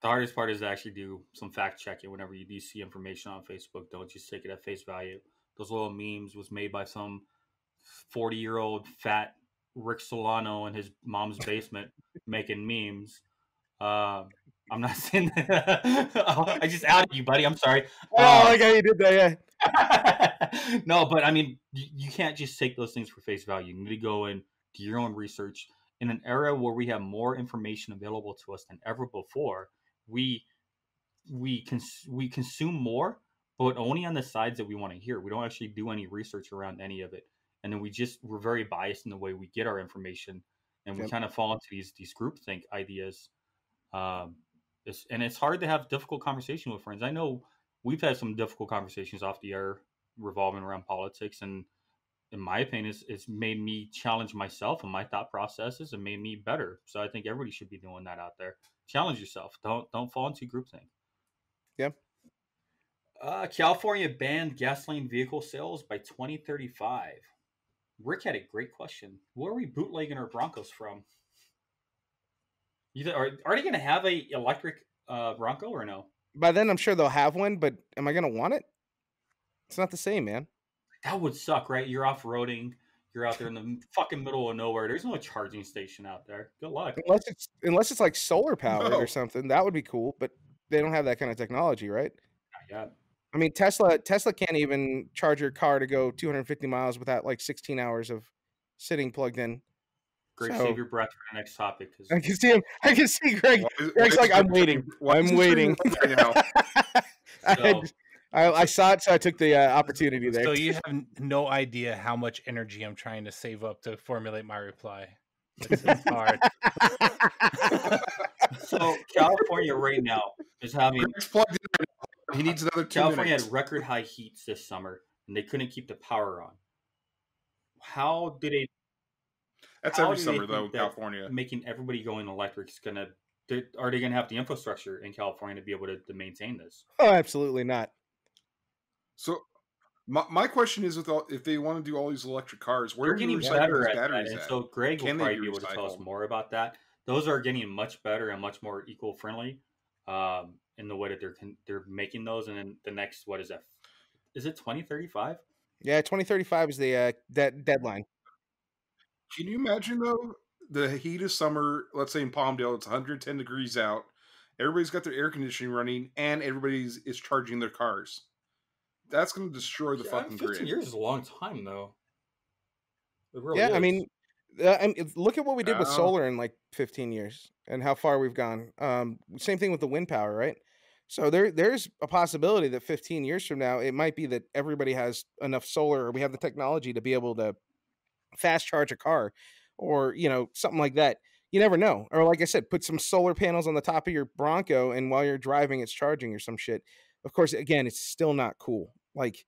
The hardest part is to actually do some fact checking whenever you do see information on Facebook. Don't just take it at face value. Those little memes was made by some 40-year-old fat Rick Solano in his mom's basement making memes. I'm not saying that. I just outed you, buddy. I'm sorry. Oh, like how you did that, yeah. No, but I mean, you can't just take those things for face value. You need to go and do your own research. In an era where we have more information available to us than ever before, we consume more, but only on the sides that we want to hear. We don't actually do any research around any of it, and then we're very biased in the way we get our information, and we kind of fall into these groupthink ideas. And it's hard to have difficult conversation with friends. I know we've had some difficult conversations off the air revolving around politics, and in my opinion, it's made me challenge myself and my thought processes and made me better. So I think everybody should be doing that out there. Challenge yourself. Don't fall into groupthink. Yeah. California banned gasoline vehicle sales by 2035. Rick had a great question. Where are we bootlegging our Broncos from? Are they going to have a electric Bronco or no? By then, I'm sure they'll have one, but am I going to want it? It's not the same, man. That would suck, right? You're off-roading. You're out there in the fucking middle of nowhere. There's no charging station out there. Good luck. Unless it's like solar powered No. or something. That would be cool, but they don't have that kind of technology, right? Yeah. I mean, Tesla can't even charge your car to go 250 miles without like 16 hours of sitting plugged in. Great, So- save your breath for the next topic. I can see him. I can see Greg. Why Greg's is like, I'm Greg waiting. turning- why is I'm he turning waiting. red right now? I saw it, so I took the opportunity there. So you have no idea how much energy I'm trying to save up to formulate my reply. It's hard. So California right now is having Greg's plugged in right now. He needs another 2 California minutes. had record high heats this summer, and they couldn't keep the power on. How do they? That's how every do they summer, though, think that California. Making everybody going electric is gonna. Are they gonna have the infrastructure in California to be able to maintain this? Oh, absolutely not. So, my question is, if they want to do all these electric cars, where They're are you getting recycling better these at that, batteries and at? so Greg will Can they probably be be able to tell us recycled? more about that. Those are getting much better and much more eco-friendly in the way that they're making those. And then the next, what is that? Is it 2035? Yeah, 2035 is the deadline. Can you imagine, though, the heat of summer, let's say in Palmdale, it's 110 degrees out, everybody's got their air conditioning running, and everybody is charging their cars. That's going to destroy the fucking 15 grid. years is a long time, though. It really Yeah, is. I mean, look at what we did with Yeah. solar in like 15 years and how far we've gone. Same thing with the wind power, right? So there's a possibility that 15 years from now, it might be that everybody has enough solar, or we have the technology to be able to fast charge a car, or something like that. You never know. Or like I said, put some solar panels on the top of your Bronco, and while you're driving, it's charging or some shit. Of course, again, it's still not cool. Like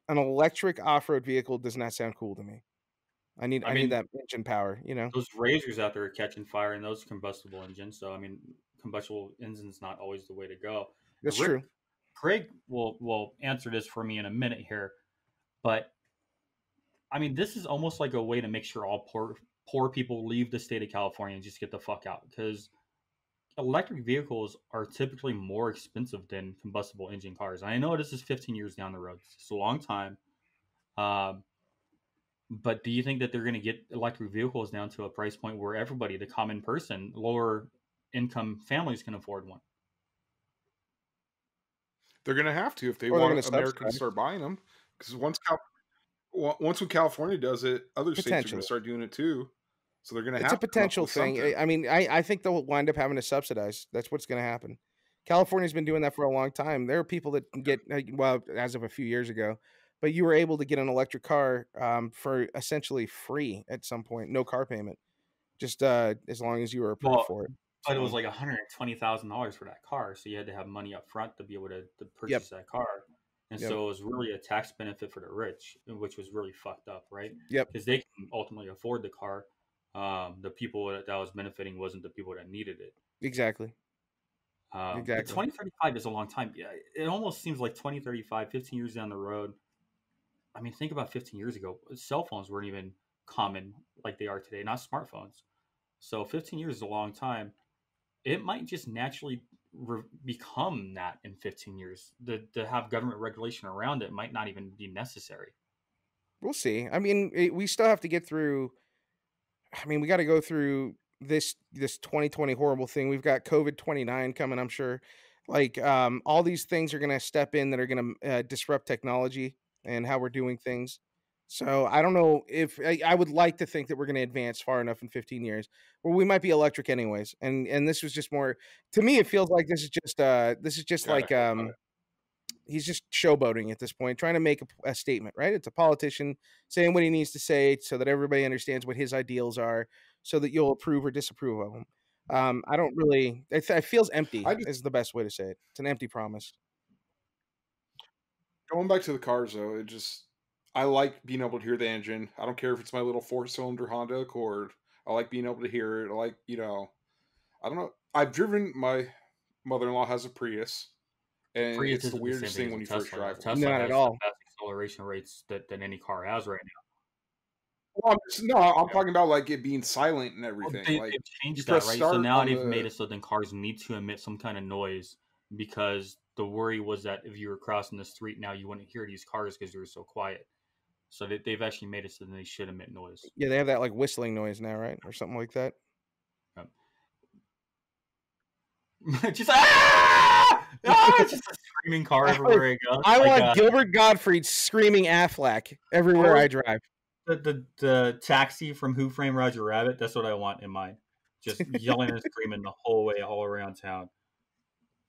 an electric off-road vehicle does not sound cool to me. I need that engine power, those razors out there are catching fire, and those combustible engines. So, I mean, combustible engines not always the way to go. That's Rick- true. Craig will answer this for me in a minute here, but I mean, this is almost like a way to make sure all poor people leave the state of California and just get the fuck out, because electric vehicles are typically more expensive than combustible engine cars. I know this is 15 years down the road. It's a long time. But do you think that they're going to get electric vehicles down to a price point where everybody, the common person, lower income families, can afford one? They're going to have to if they Or they're want gonna Americans subsidize. to start buying them. Because once when California does it, other states are going Potentially. to start doing it too. So they're going to It's have a to come up potential with thing. something. I mean, I think they'll wind up having to subsidize. That's what's going to happen. California's been doing that for a long time. There are people that can get, well, as of a few years ago, but you were able to get an electric car for essentially free at some point, no car payment, just as long as you were approved Well, for it. But it was So, like $120,000 for that car, so you had to have money up front to be able to purchase that car. And Yep. so it was really a tax benefit for the rich, which was really fucked up, right? Yep. Because they can ultimately afford the car. The people that was benefiting wasn't the people that needed it. exactly. But Exactly. 2035 is a long time. Yeah, it almost seems like 2035, 15 years down the road. I mean, think about 15 years ago. Cell phones weren't even common like they are today, not smartphones. So 15 years is a long time. It might just naturally become that in 15 years. To have government regulation around it might not even be necessary. We'll see. I mean, we still have to get through. I mean, we got to go through this 2020 horrible thing. We've got COVID-29 coming, I'm sure. Like all these things are going to step in that are going to disrupt technology and how we're doing things. So I don't know if I would like to think that we're going to advance far enough in 15 years where we might be electric anyways. And this was just more, to me, it feels like this is just Gotta like hope not. he's just showboating at this point, trying to make a statement, right? It's a politician saying what he needs to say so that everybody understands what his ideals are, so that you'll approve or disapprove of him. I don't really. It feels empty. Is the best way to say it. It's an empty promise. Going back to the cars, though, I like being able to hear the engine. I don't care if it's my little 4-cylinder Honda Accord. I like being able to hear it. I like, I don't know. I've driven, my mother-in-law has a Prius, and Prius it's the isn't weirdest same thing when you as a first Tesla. drive it. Tesla Not has at all. the best acceleration rates than any car has right now. Well, I'm talking about like it being silent and Well, everything. they've Like you changed that, press right? So start now on they've made the. it so then cars need to emit some kind of noise because the worry was that if you were crossing the street now, you wouldn't hear these cars because they were so quiet. So they've actually made it so that they should emit noise. Yeah, they have that like whistling noise now, right, or something like that. Just ah! Ah! Just a screaming car everywhere I go. I Like, want Gilbert Gottfried screaming Affleck everywhere I drive. the taxi from Who Framed Roger Rabbit. That's what I want in mind. Just yelling and screaming the whole way, all around town.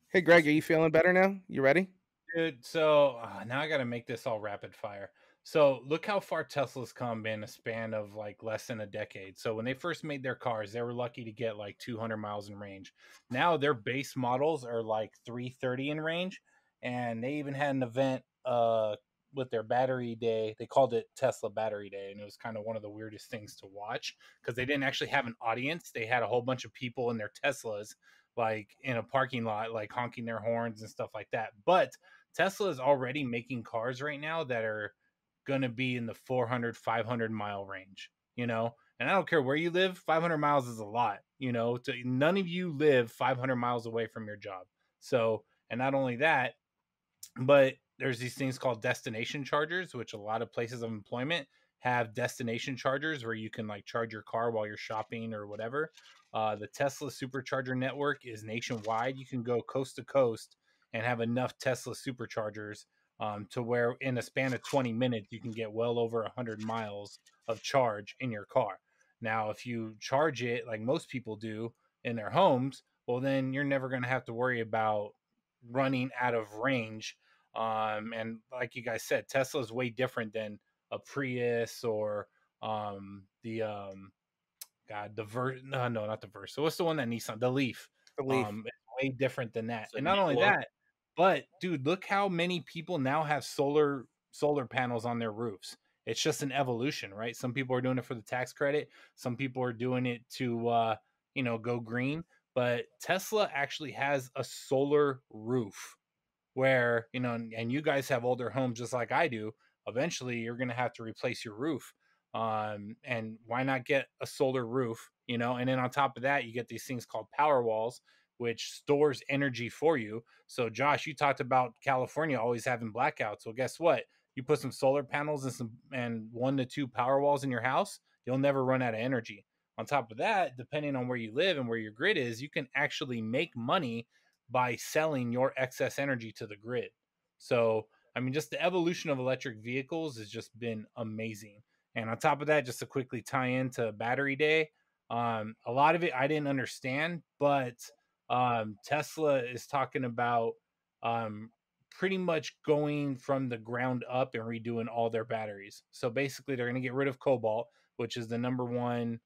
Hey, Greg, are you feeling better now? You ready? Dude, so now I got to make this all rapid fire. So look how far Tesla's come in a span of like less than a decade. So when they first made their cars, they were lucky to get like 200 miles in range. Now their base models are like 330 in range, and they even had an event with their battery day. They called it Tesla Battery Day, and it was kind of one of the weirdest things to watch because they didn't actually have an audience. They had a whole bunch of people in their Teslas like in a parking lot, like honking their horns and stuff like that. But Tesla is already making cars right now that are going to be in the 400, 500 mile range, you know? And I don't care where you live, 500 miles is a lot, you know? None of you live 500 miles away from your job. So, and not only that, but there's these things called destination chargers, which a lot of places of employment have destination chargers where you can like charge your car while you're shopping or whatever. The Tesla supercharger network is nationwide. You can go coast to coast and have enough Tesla superchargers to where in a span of 20 minutes, you can get well over 100 miles of charge in your car. Now, if you charge it like most people do in their homes, well, then you're never going to have to worry about running out of range. And like you guys said, Tesla is way different than a Prius or the Versa. No, not the Versa. So what's the one that Nissan? The Leaf. The Leaf. It's way different than that. So And not only Nikola- that, but dude, look how many people now have solar panels on their roofs. It's just an evolution, right? Some people are doing it for the tax credit. Some people are doing it to go green. But Tesla actually has a solar roof where, and you guys have older homes just like I do. Eventually, you're going to have to replace your roof. And why not get a solar roof, And then on top of that, you get these things called power walls, which stores energy for you. So, Josh, you talked about California always having blackouts. Well, guess what? You put some solar panels and 1 to 2 power walls in your house, you'll never run out of energy. On top of that, depending on where you live and where your grid is, you can actually make money by selling your excess energy to the grid. So, I mean, just the evolution of electric vehicles has just been amazing. And on top of that, just to quickly tie into Battery Day, a lot of it I didn't understand, but Tesla is talking about pretty much going from the ground up and redoing all their batteries. So basically, they're going to get rid of cobalt, which is the number one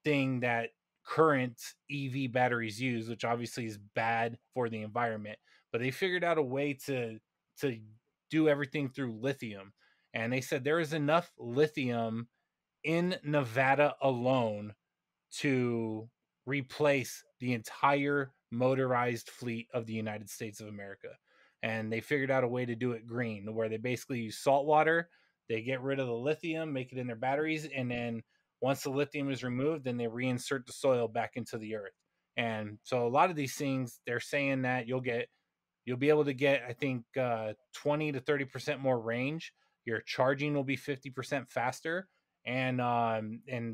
thing that current EV batteries use, which obviously is bad for the environment. But they figured out a way to do everything through lithium. And they said there is enough lithium in Nevada alone to replace the entire motorized fleet of the United States of America. And they figured out a way to do it green, where they basically use salt water, they get rid of the lithium, make it in their batteries, and then once the lithium is removed, then they reinsert the soil back into the earth. And so a lot of these things, they're saying that you'll be able to get, I think, 20 to 30% more range. Your charging will be 50% faster, and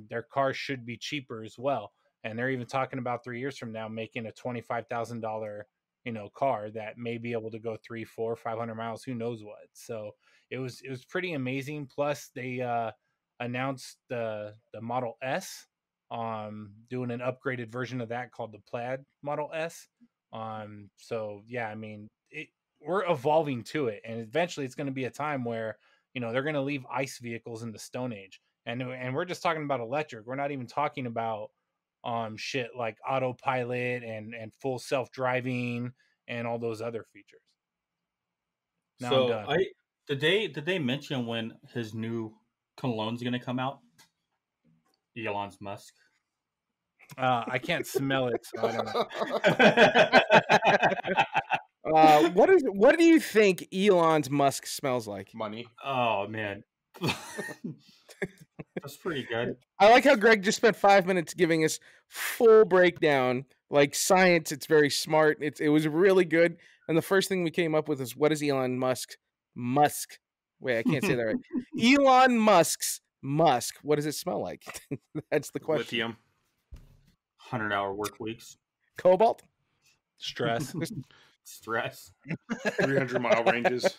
their cars should be cheaper as well. And they're even talking about 3 years from now making a $25,000 car that may be able to go 3, 4, 500 miles, who knows what. So it was pretty amazing. Plus they announced the Model S, doing an upgraded version of that called the Plaid Model S. So yeah, I mean, we're evolving to it, and eventually it's going to be a time where they're going to leave ICE vehicles in the Stone Age, and we're just talking about electric. We're not even talking about shit like autopilot and full self-driving and all those other features. Now so I'm done. did they mention when his new cologne's going to come out? Elon Musk. I can't smell it, so I don't know. What do you think Elon Musk smells like? Money. Oh man. That's pretty good. I like how Greg just spent 5 minutes giving us full breakdown, like science. It's very smart. It was really good. And the first thing we came up with is, what is Elon Musk? Wait, I can't say that right. Elon Musk's Musk. What does it smell like? That's the question. Lithium. 100-hour work weeks. Cobalt. Stress. Stress. 300-mile ranges.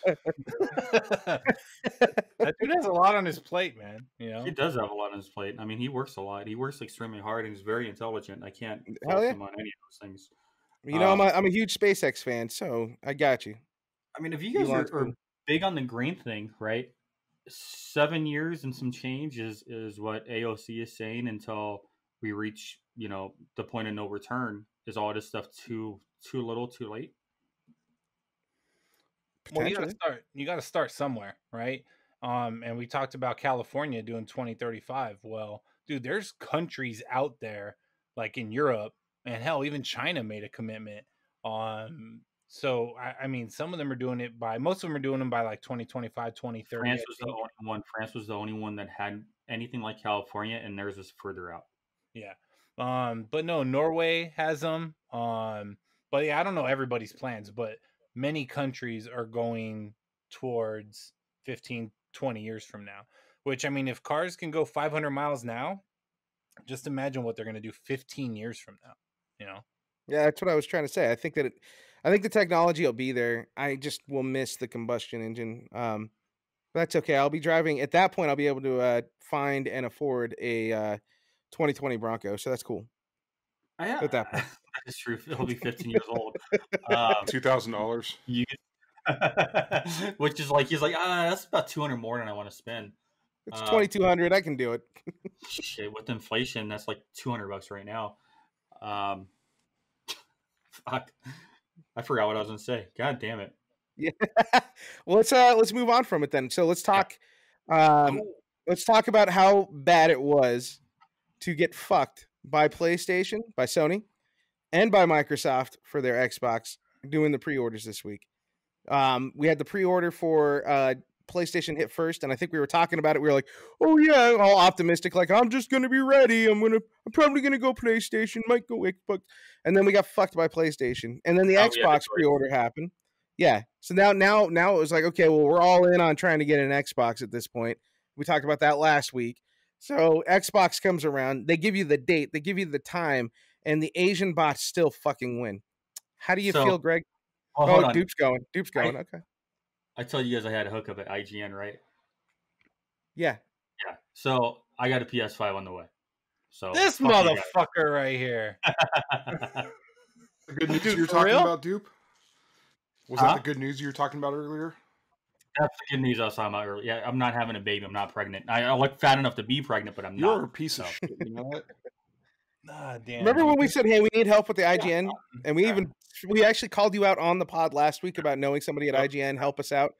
That dude has a lot on his plate, man. You know, He does have a lot on his plate. I mean, he works a lot. He works extremely hard and he's very intelligent. I can't Hell fault yeah. him on any of those things. You know, I'm a huge SpaceX fan, so I got you. I mean, if you guys Elon's are cool. big on the green thing, right? 7 years and some change is what AOC is saying until we reach, the point of no return. Is all this stuff too little, too late? well, Potentially. you got to start somewhere, right? And we talked about California doing 2035. Well, dude, there's countries out there like in Europe, and hell, even China made a commitment. So I mean, some of them are doing it most of them are doing them by like 2025, 2030. France was the only one. France was the only one that had anything like California, and theirs was further out. Yeah. But no, Norway has them. But yeah, I don't know everybody's plans, but many countries are going towards 15, 20 years from now. Which, I mean, if cars can go 500 miles now, just imagine what they're going to do 15 years from now, Yeah, that's what I was trying to say. I think the technology will be there. I just will miss the combustion engine. But that's okay. I'll be driving at that point. I'll be able to find and afford a 2020 Bronco. So that's cool. At that point. That is true. It'll be 15 years old. $2,000. Which is like, he's like, that's about 200 more than I want to spend. It's 2,200. I can do it. Shit, with inflation, that's like $200 right now. Fuck. I forgot what I was gonna say. God damn it. Yeah. Well, let's move on from it then. So let's talk. Let's talk about how bad it was to get fucked by PlayStation, by Sony, and by Microsoft for their Xbox doing the pre-orders this week. We had the pre-order for PlayStation hit first, and I think we were talking about it. We were like, "Oh yeah," all optimistic, like I'm just gonna be ready. I'm probably gonna go PlayStation, might go Xbox, and then we got fucked by PlayStation, and then the Xbox pre-order happened. Yeah, so now it was like, okay, well, we're all in on trying to get an Xbox at this point. We talked about that last week. So Xbox comes around, they give you the date, they give you the time, and the Asian bots still fucking win. How do you feel, Greg? Well, hold on. Dupe's going. Okay. I told you guys I had a hookup at IGN, right? Yeah. Yeah. So I got a PS5 on the way. So this motherfucker right here. The good news you were talking about, Dupe? Was that the good news you were talking about earlier? That's the good news I was talking about earlier. Yeah, I'm not having a baby. I'm not pregnant. I look fat enough to be pregnant, but I'm not. You're a piece of shit. You know that? Damn. Remember when we said, "Hey, we need help with the IGN," and we actually called you out on the pod last week about knowing somebody at IGN, help us out,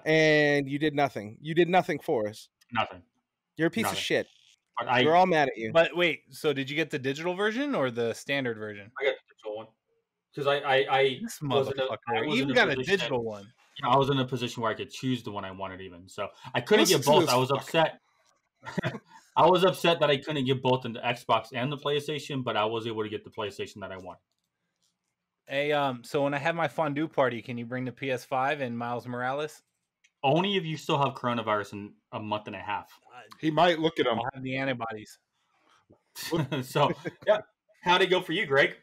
and you did nothing. You did nothing for us. Nothing. You're a piece of shit. But we're all mad at you. But wait, so did you get the digital version or the standard version? I got the digital one because I this motherfucker. You even got a digital one. I was in a position where I could choose the one I wanted, even so I couldn't get both. I was upset. I was upset that I couldn't get both in the Xbox and the PlayStation, but I was able to get the PlayStation that I wanted. Hey, so when I have my fondue party, can you bring the PS5 and Miles Morales? Only if you still have coronavirus in a month and a half. He might look at him. I'll have the antibodies. So, yeah. How'd it go for you, Greg?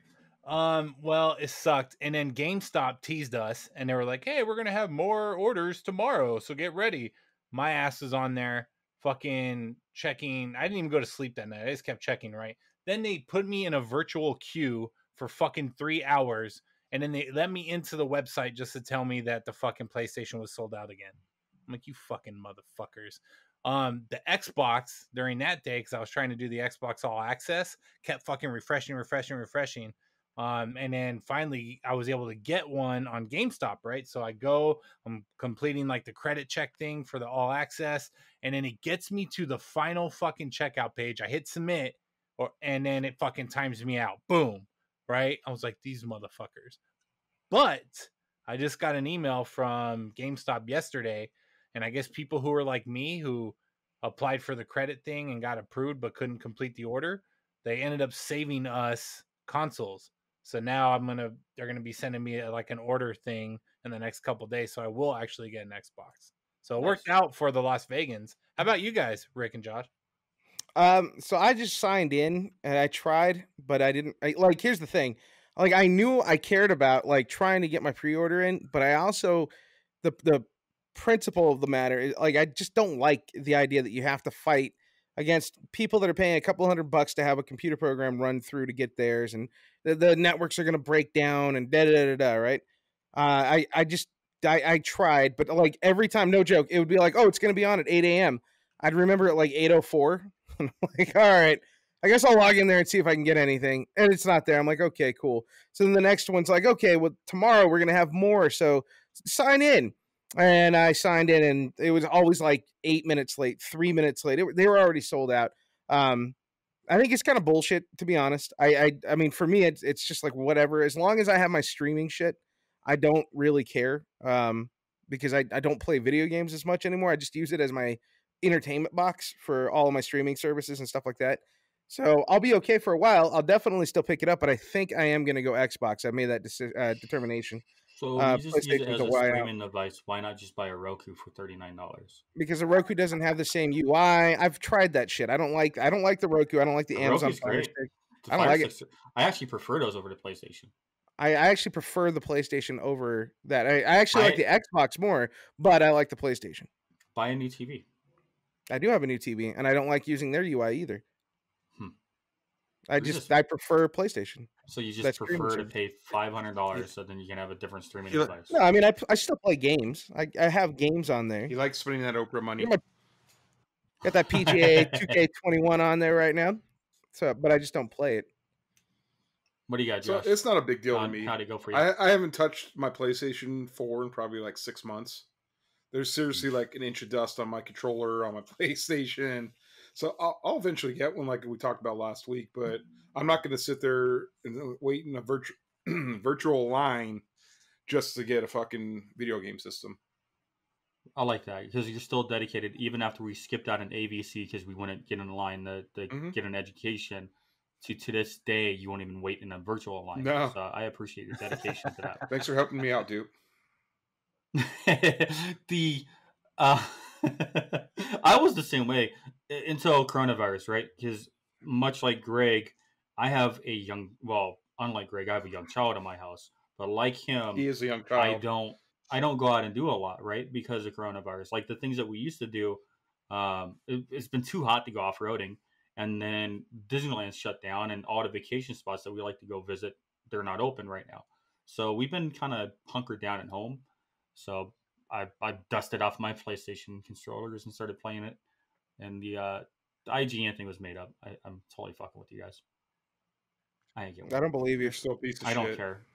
Well, it sucked. And then GameStop teased us and they were like, "Hey, we're going to have more orders tomorrow. So get ready." My ass was on there fucking checking. I didn't even go to sleep that night. I just kept checking, right? Then they put me in a virtual queue for fucking 3 hours. And then they let me into the website just to tell me that the fucking PlayStation was sold out again. I'm like, you fucking motherfuckers. The Xbox during that day, because I was trying to do the Xbox All Access, kept fucking refreshing. And then finally I was able to get one on GameStop, right? So I go, I'm completing like the credit check thing for the All Access, and then it gets me to the final fucking checkout page. I hit submit, and then it fucking times me out. Boom. Right? I was like, these motherfuckers. But I just got an email from GameStop yesterday, and I guess people who are like me, who applied for the credit thing and got approved but couldn't complete the order. They ended up saving us consoles. So now they're gonna be sending me like an order thing in the next couple days, so I will actually get an Xbox. So it worked out for the Las Vegans. How about you guys, Rick and Josh? So I just signed in and I tried, but I didn't like, here's the thing. Like, I knew I cared about like trying to get my pre-order in, but I also the principle of the matter is like I just don't like the idea that you have to fight against people that are paying a couple $100 to have a computer program run through to get theirs, and the networks are going to break down and da da da da. Right? I tried, but like every time, no joke, it would be like, oh, it's going to be on at 8 a.m. I'd remember at like 8:04. I'm like, all right, I guess I'll log in there and see if I can get anything. And it's not there. I'm like, okay, cool. So then the next one's like, okay, well, tomorrow we're going to have more. So sign in. And I signed in, and it was always like 8 minutes late, 3 minutes late. They were already sold out. I think it's kind of bullshit, to be honest. I mean, for me, it's just like whatever. As long as I have my streaming shit, I don't really care. Because I don't play video games as much anymore. I just use it as my entertainment box for all of my streaming services and stuff like that. So I'll be okay for a while. I'll definitely still pick it up, but I think I am going to go Xbox. I made that determination. So you just use it as a streaming device. Why not just buy a Roku for $39? Because the Roku doesn't have the same UI. I've tried that shit. I don't like the Roku. I don't like the Amazon Fire Stick. I don't like it. I actually prefer those over the PlayStation. I actually prefer the PlayStation over that. I actually like the Xbox more, but I like the PlayStation. Buy a new TV. I do have a new TV, and I don't like using their UI either. I prefer PlayStation. So you just prefer to pay $500 so then you can have a different streaming device? No, I mean I still play games. I have games on there. He likes spending that Oprah money. Got that PGA 2K21 on there right now. So, but I just don't play it. What do you got, Josh? So it's not a big deal to me. How'd it go for you? I haven't touched my PlayStation 4 in probably like 6 months. There's seriously like an inch of dust on my controller, on my PlayStation. So I'll eventually get one, like we talked about last week. But I'm not going to sit there and wait in a virtual line just to get a fucking video game system. I like that because you're still dedicated, even after we skipped out an AVC because we wouldn't get in line to get an education. To this day, you won't even wait in a virtual line. No. So I appreciate your dedication to that. Thanks for helping me out, dude. I was the same way until coronavirus, right? Because much like Greg, I have unlike Greg, I have a young child in my house. But like him, he is a young child. I don't go out and do a lot, right? Because of coronavirus. Like the things that we used to do, it's been too hot to go off-roading. And then Disneyland's shut down, and all the vacation spots that we like to go visit, they're not open right now. So we've been kind of hunkered down at home. So I dusted off my PlayStation controllers and started playing it. And the IGN thing was made up. I'm totally fucking with you guys. I don't believe you. You're still a piece of shit. I don't care.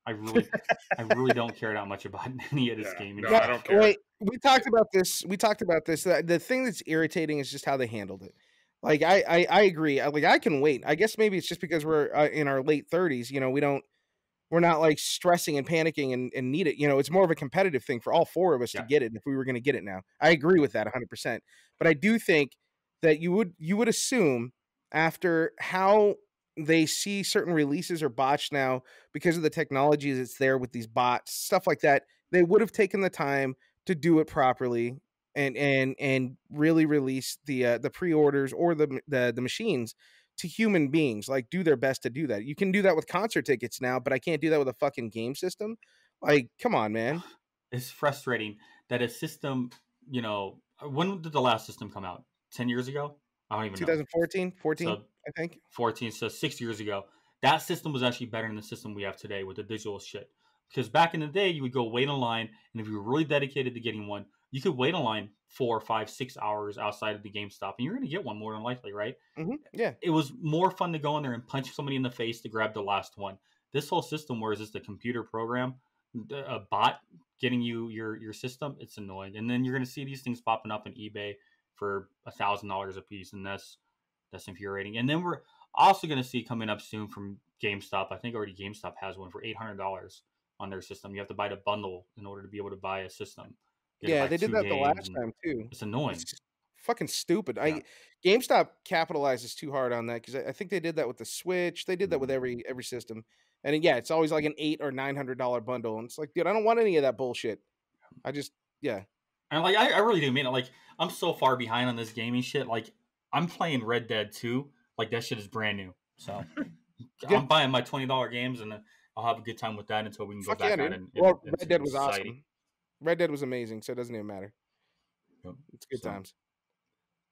I really don't care that much about any of this gaming. No, I don't care. Wait, we talked about this. The thing that's irritating is just how they handled it. Like I agree. Like I can wait. I guess maybe it's just because we're in our late 30s. You know, we're not like stressing and panicking and need it. You know, it's more of a competitive thing for all four of us to get it if we were going to get it now. I agree with that 100%. But I do think that you would assume after how they see certain releases are botched now because of the technology that's there with these bots, stuff like that, they would have taken the time to do it properly and really release the pre-orders or the machines to human beings. Like, do their best to do that. You can do that with concert tickets now, but I can't do that with a fucking game system. Like, come on, man. It's frustrating that a system, you know, when did the last system come out? 10 years ago? I don't even know. 2014, 14, so, I think. 14, so 6 years ago. That system was actually better than the system we have today with the digital shit. Because back in the day, you would go wait in line, and if you were really dedicated to getting one, you could wait in line 4, 5, 6 hours outside of the GameStop, and you're going to get one more than likely, right? Mm-hmm. Yeah. It was more fun to go in there and punch somebody in the face to grab the last one. This whole system, where is this the computer program, a bot getting you your system, it's annoying. And then you're going to see these things popping up on eBay for $1,000 a piece, and that's infuriating. And then we're also going to see coming up soon from GameStop. I think already GameStop has one for $800 on their system. You have to buy the bundle in order to be able to buy a system. Yeah, they did that the last time too. It's annoying. fucking stupid. Yeah. GameStop capitalizes too hard on that because I think they did that with the Switch. They did that with every system. And yeah, it's always like an $800 or $900 bundle, and it's like, dude, I don't want any of that bullshit. Yeah. And like, I really do mean it. Like, I'm so far behind on this gaming shit. Like, I'm playing Red Dead 2. Like, that shit is brand new. So Yeah. I'm buying my $20 games, and I'll have a good time with that until we can go Fuck back yeah, out dude. and Well, and Red Dead was society. awesome. Red Dead was amazing, so it doesn't even matter. Yep. It's good So, times.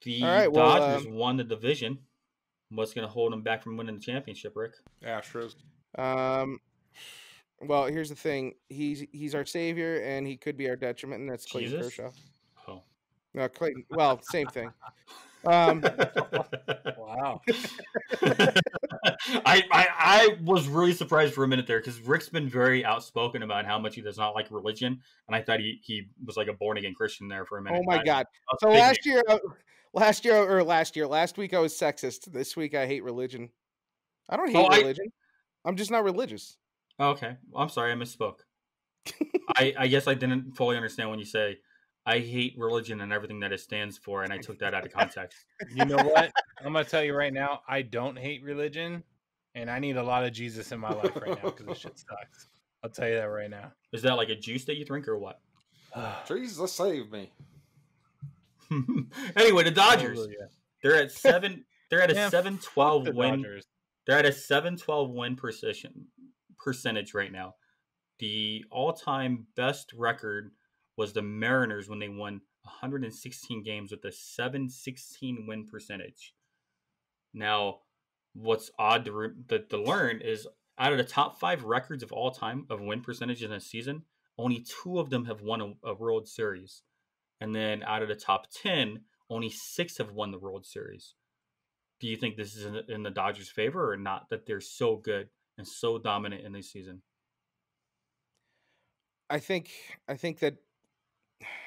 the All right, well, Dodgers won the division. What's going to hold them back from winning the championship, Rick? Astros. Well, here's the thing. He's our savior, and he could be our detriment, and that's Clayton Jesus? Kershaw. Oh. No, Clayton. Well, same thing. Wow. I was really surprised for a minute there because Rick's been very outspoken about how much he does not like religion, and I thought he was like a born again Christian there for a minute. Oh my God! So last week I was sexist. This week I hate religion. I don't hate religion. I'm just not religious. Okay, well, I'm sorry, I misspoke. I guess I didn't fully understand when you say I hate religion and everything that it stands for, and I took that out of context. You know what? I'm gonna tell you right now, I don't hate religion, and I need a lot of Jesus in my life right now because this shit sucks. I'll tell you that right now. Is that like a juice that you drink or what? Jesus, save me. Anyway, the Dodgers. Hallelujah. They're at 7. They're at a Man, 7-12 the win. Dodgers. They're at a 7-12 win percentage right now. The all-time best record was the Mariners when they won 116 games with a 716 win percentage. Now, what's odd to learn is out of the top 5 records of all time of win percentage in a season, only 2 of them have won a World Series. And then out of the top 10, only 6 have won the World Series. Do you think this is in the Dodgers' favor or not, that they're so good and so dominant in this season? I think that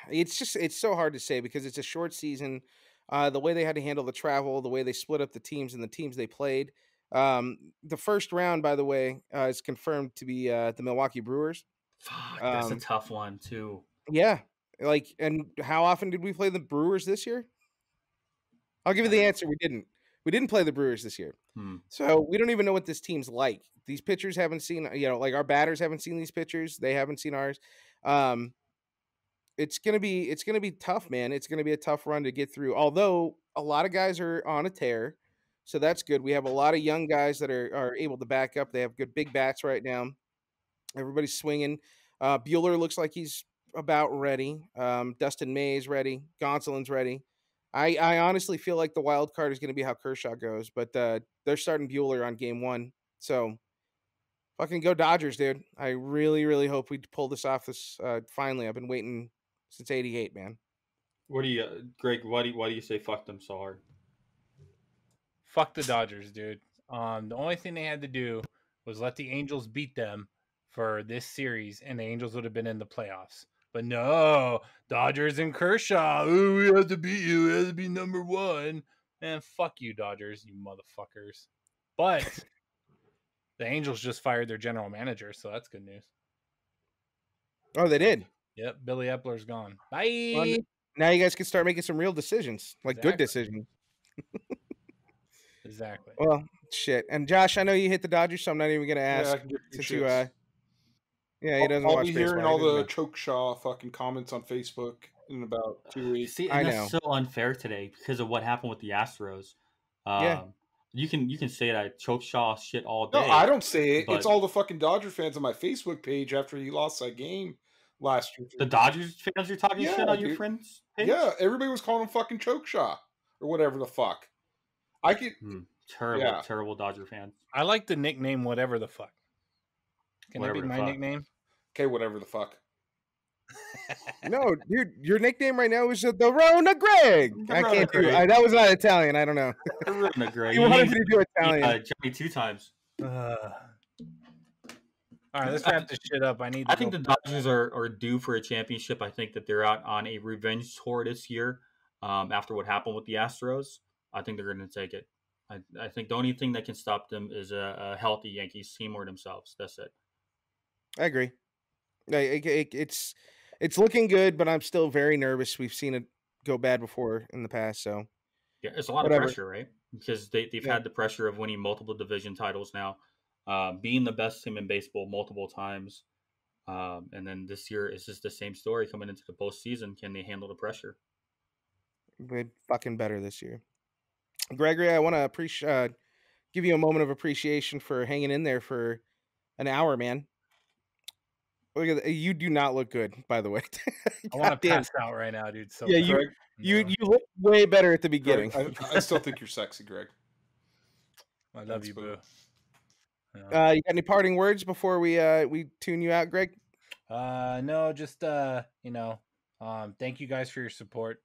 it's so hard to say because it's a short season. The way they had to handle the travel, the way they split up the teams and the teams they played. The first round, by the way, is confirmed to be the Milwaukee Brewers. Fuck, that's a tough one too. Yeah, and how often did we play the Brewers this year? I'll give you the answer. We didn't. We didn't play the Brewers this year. So we don't even know what this team's like. These pitchers haven't seen, like our batters haven't seen these pitchers. They haven't seen ours. It's gonna be tough, man. It's gonna be a tough run to get through. Although a lot of guys are on a tear, so that's good. We have a lot of young guys that are able to back up. They have good big bats right now. Everybody's swinging. Bueller looks like he's about ready. Dustin May is ready. Gonsolin's ready. I honestly feel like the wild card is going to be how Kershaw goes, but they're starting Bueller on game 1. So fucking go Dodgers, dude. I really, really hope we pull this off finally. I've been waiting since '88, man. What do you, Greg? Why do you say fuck them so hard? Fuck the Dodgers, dude. The only thing they had to do was let the Angels beat them for this series, and the Angels would have been in the playoffs. But no, Dodgers and Kershaw. Oh, we had to beat you. We had to be number 1. Man, fuck you, Dodgers, you motherfuckers. But the Angels just fired their general manager, so that's good news. Oh, they did? Yep, Billy Epler's gone. Bye. Well, now you guys can start making some real decisions, like good decisions. Exactly. Well, shit. And Josh, I know you hit the Dodgers, so I'm not even going to ask. Since you, yeah, he doesn't watch be baseball. hearing all the Chokeshaw fucking comments on Facebook in about 2 weeks. See, and that's so unfair today because of what happened with the Astros. Yeah. You can say that Chokeshaw shit all day. No, I don't say it. It's all the fucking Dodger fans on my Facebook page after he lost that game last year. The Dodgers fans are talking shit on your friends' page? Yeah, everybody was calling him fucking Chokeshaw or whatever the fuck. I could terrible Dodger fans. I like the nickname whatever the fuck. Can that be my nickname? Okay, whatever the fuck. No, dude, your nickname right now is the Rona Greg. I can't do it. That was not Italian. I don't know. Rona Greg. You wanted me to do Italian. Johnny 2 times. All right, let's wrap this shit up. I think the Dodgers are due for a championship. I think that they're out on a revenge tour this year after what happened with the Astros. I think they're going to take it. I think the only thing that can stop them is a healthy Yankees team or themselves. That's it. I agree. It's looking good, but I'm still very nervous. We've seen it go bad before in the past. So Yeah, it's a lot Whatever. of pressure, right? Because they've Yeah. had the pressure of winning multiple division titles now, being the best team in baseball multiple times. And then this year it's just the same story coming into the postseason. Can they handle the pressure? we're fucking better this year. Gregory, I want to give you a moment of appreciation for hanging in there for an hour, man. Look at you. Do not look good, by the way. I want to Goddamn. pass out right now, dude. So Yeah, bad. Greg, You look way better at the Greg, beginning. I still think you're sexy, Greg. I love Thanks, you, boo. boo. Yeah. You got any parting words before we tune you out, Greg? No, just thank you guys for your support.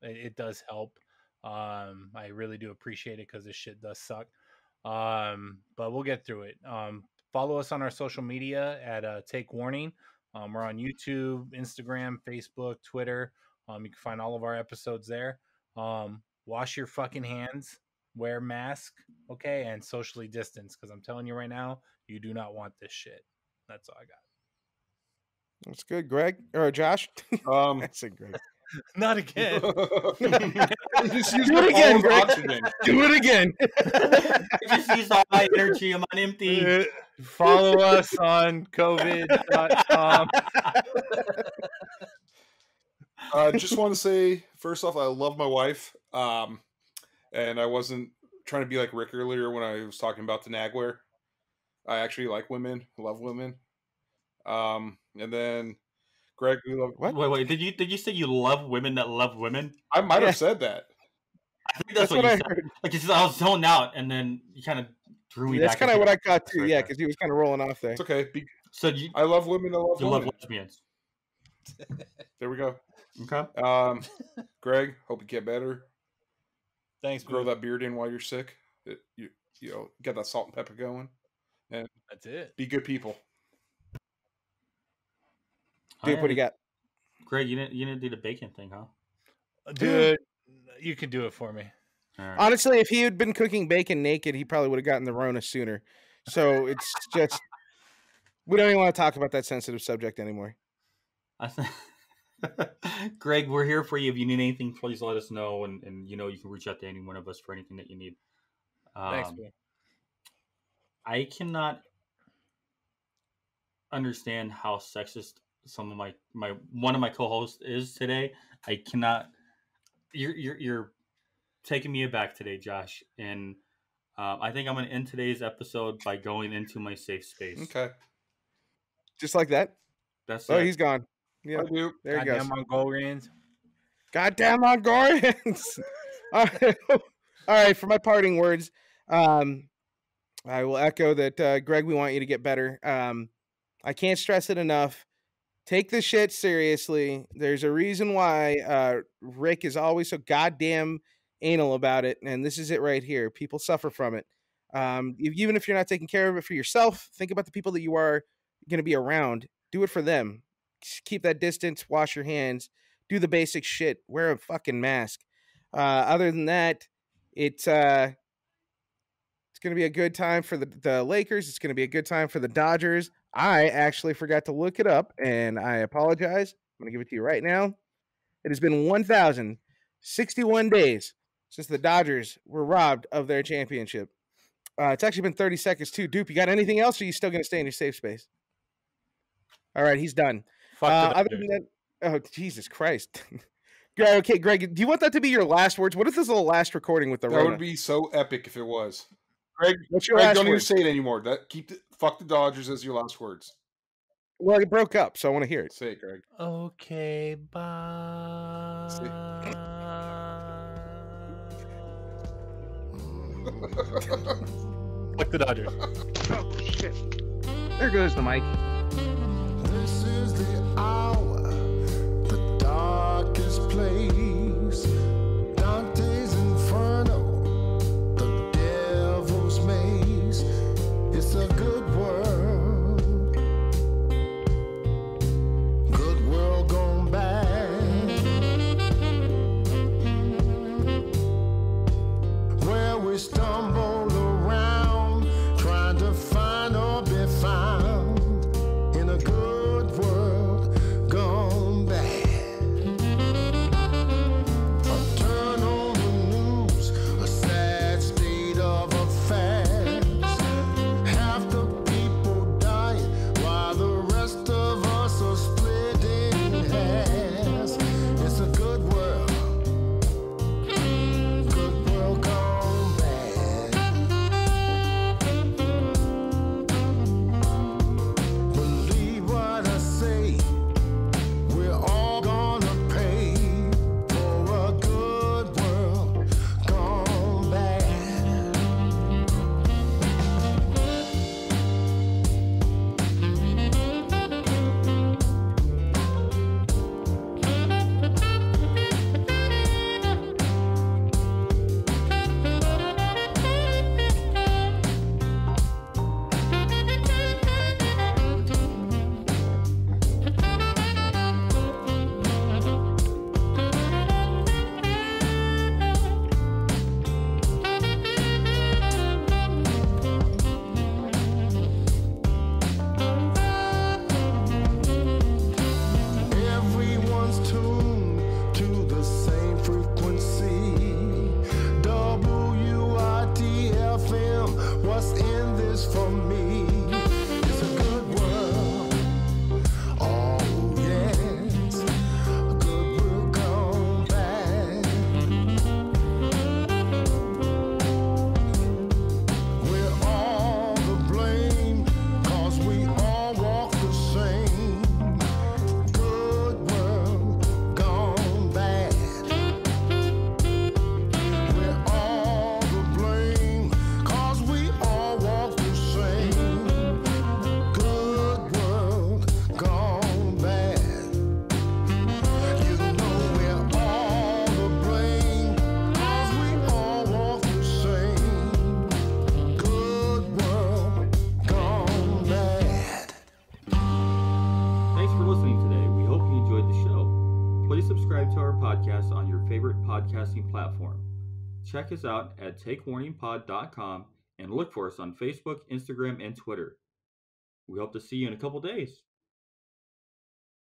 It does help. I really do appreciate it because this shit does suck. But we'll get through it. Follow us on our social media at Take Warning. We're on YouTube, Instagram, Facebook, Twitter. You can find all of our episodes there. Wash your fucking hands, wear mask, okay, and socially distance, because I'm telling you right now, you do not want this shit. That's all I got. That's good, Greg or Josh. I said Greg. Not again. Just use Do it again, Greg. oxygen. Do it again. I just used all my energy. I'm on empty. Follow us on covid.com. Just want to say, first off, I love my wife. And I wasn't trying to be like Rick earlier when I was talking about the Nagware. I actually like women, love women. And then Greg, we love. What? Wait. Did you say you love women that love women? I might Yeah. have said that. I think that's what what you I said. heard. Like you said, I was zoned out, and then you kind of drew me That's back. kind of into what I it. caught too. Right Yeah, there. because he was kind of rolling off there. It's okay. So you I love women that love love women. lesbians. There we go. Okay. Greg, hope you get better. Thanks, Grow boo. that beard in while you're sick. You get that salt and pepper going, and That's it. be good people. Dude, what do you got? Greg, you didn't do the bacon thing, huh? Dude, you can do it for me. All right. Honestly, if he had been cooking bacon naked, he probably would have gotten the Rona sooner. So it's just we don't even want to talk about that sensitive subject anymore. Greg, we're here for you. If you need anything, please let us know, and you can reach out to any one of us for anything that you need. Thanks, boo. I cannot understand how sexist some of my one of my co-hosts is today. I cannot. You're taking me aback today, Josh, and I think I'm going to end today's episode by going into my safe space. Okay. Just like that. That's Oh, it. he's gone. Yeah, I do. there he goes. Goddamn Mongolians. Goddamn Mongolians. All right, for my parting words, I will echo that, Greg, we want you to get better. I can't stress it enough. Take this shit seriously. There's a reason why Rick is always so goddamn anal about it, and this is it right here. People suffer from it. Even if you're not taking care of it for yourself, think about the people that you are going to be around. Do it for them. Just keep that distance. Wash your hands. Do the basic shit. Wear a fucking mask. Other than that, it's going to be a good time for the Lakers. It's going to be a good time for the Dodgers. I actually forgot to look it up, and I apologize. I'm going to give it to you right now. It has been 1,061 days since the Dodgers were robbed of their championship. It's actually been 30 seconds, too. Dupe, you got anything else, or are you still going to stay in your safe space? All right, he's done. Fuck the Other Dodgers. than that, oh, Jesus Christ. Okay, Greg, do you want that to be your last words? What if this is the last recording with the That Rona? would be so epic if it was. Greg, what's your Greg, last don't even words? say it anymore. Fuck the Dodgers as your last words. Well, it broke up, so I want to hear it. Say it, Greg. Okay, bye. Fuck the Dodgers. Oh, shit. There goes the mic. This is the hour, the darkest place. Dante's Inferno, the devil's maze. It's a good world, good world gone bad, where we stumble around trying to find or be found in a good world subscribe to our podcast on your favorite podcasting platform. Check us out at takewarningpod.com and look for us on Facebook, Instagram, and Twitter. We hope to see you in a couple days.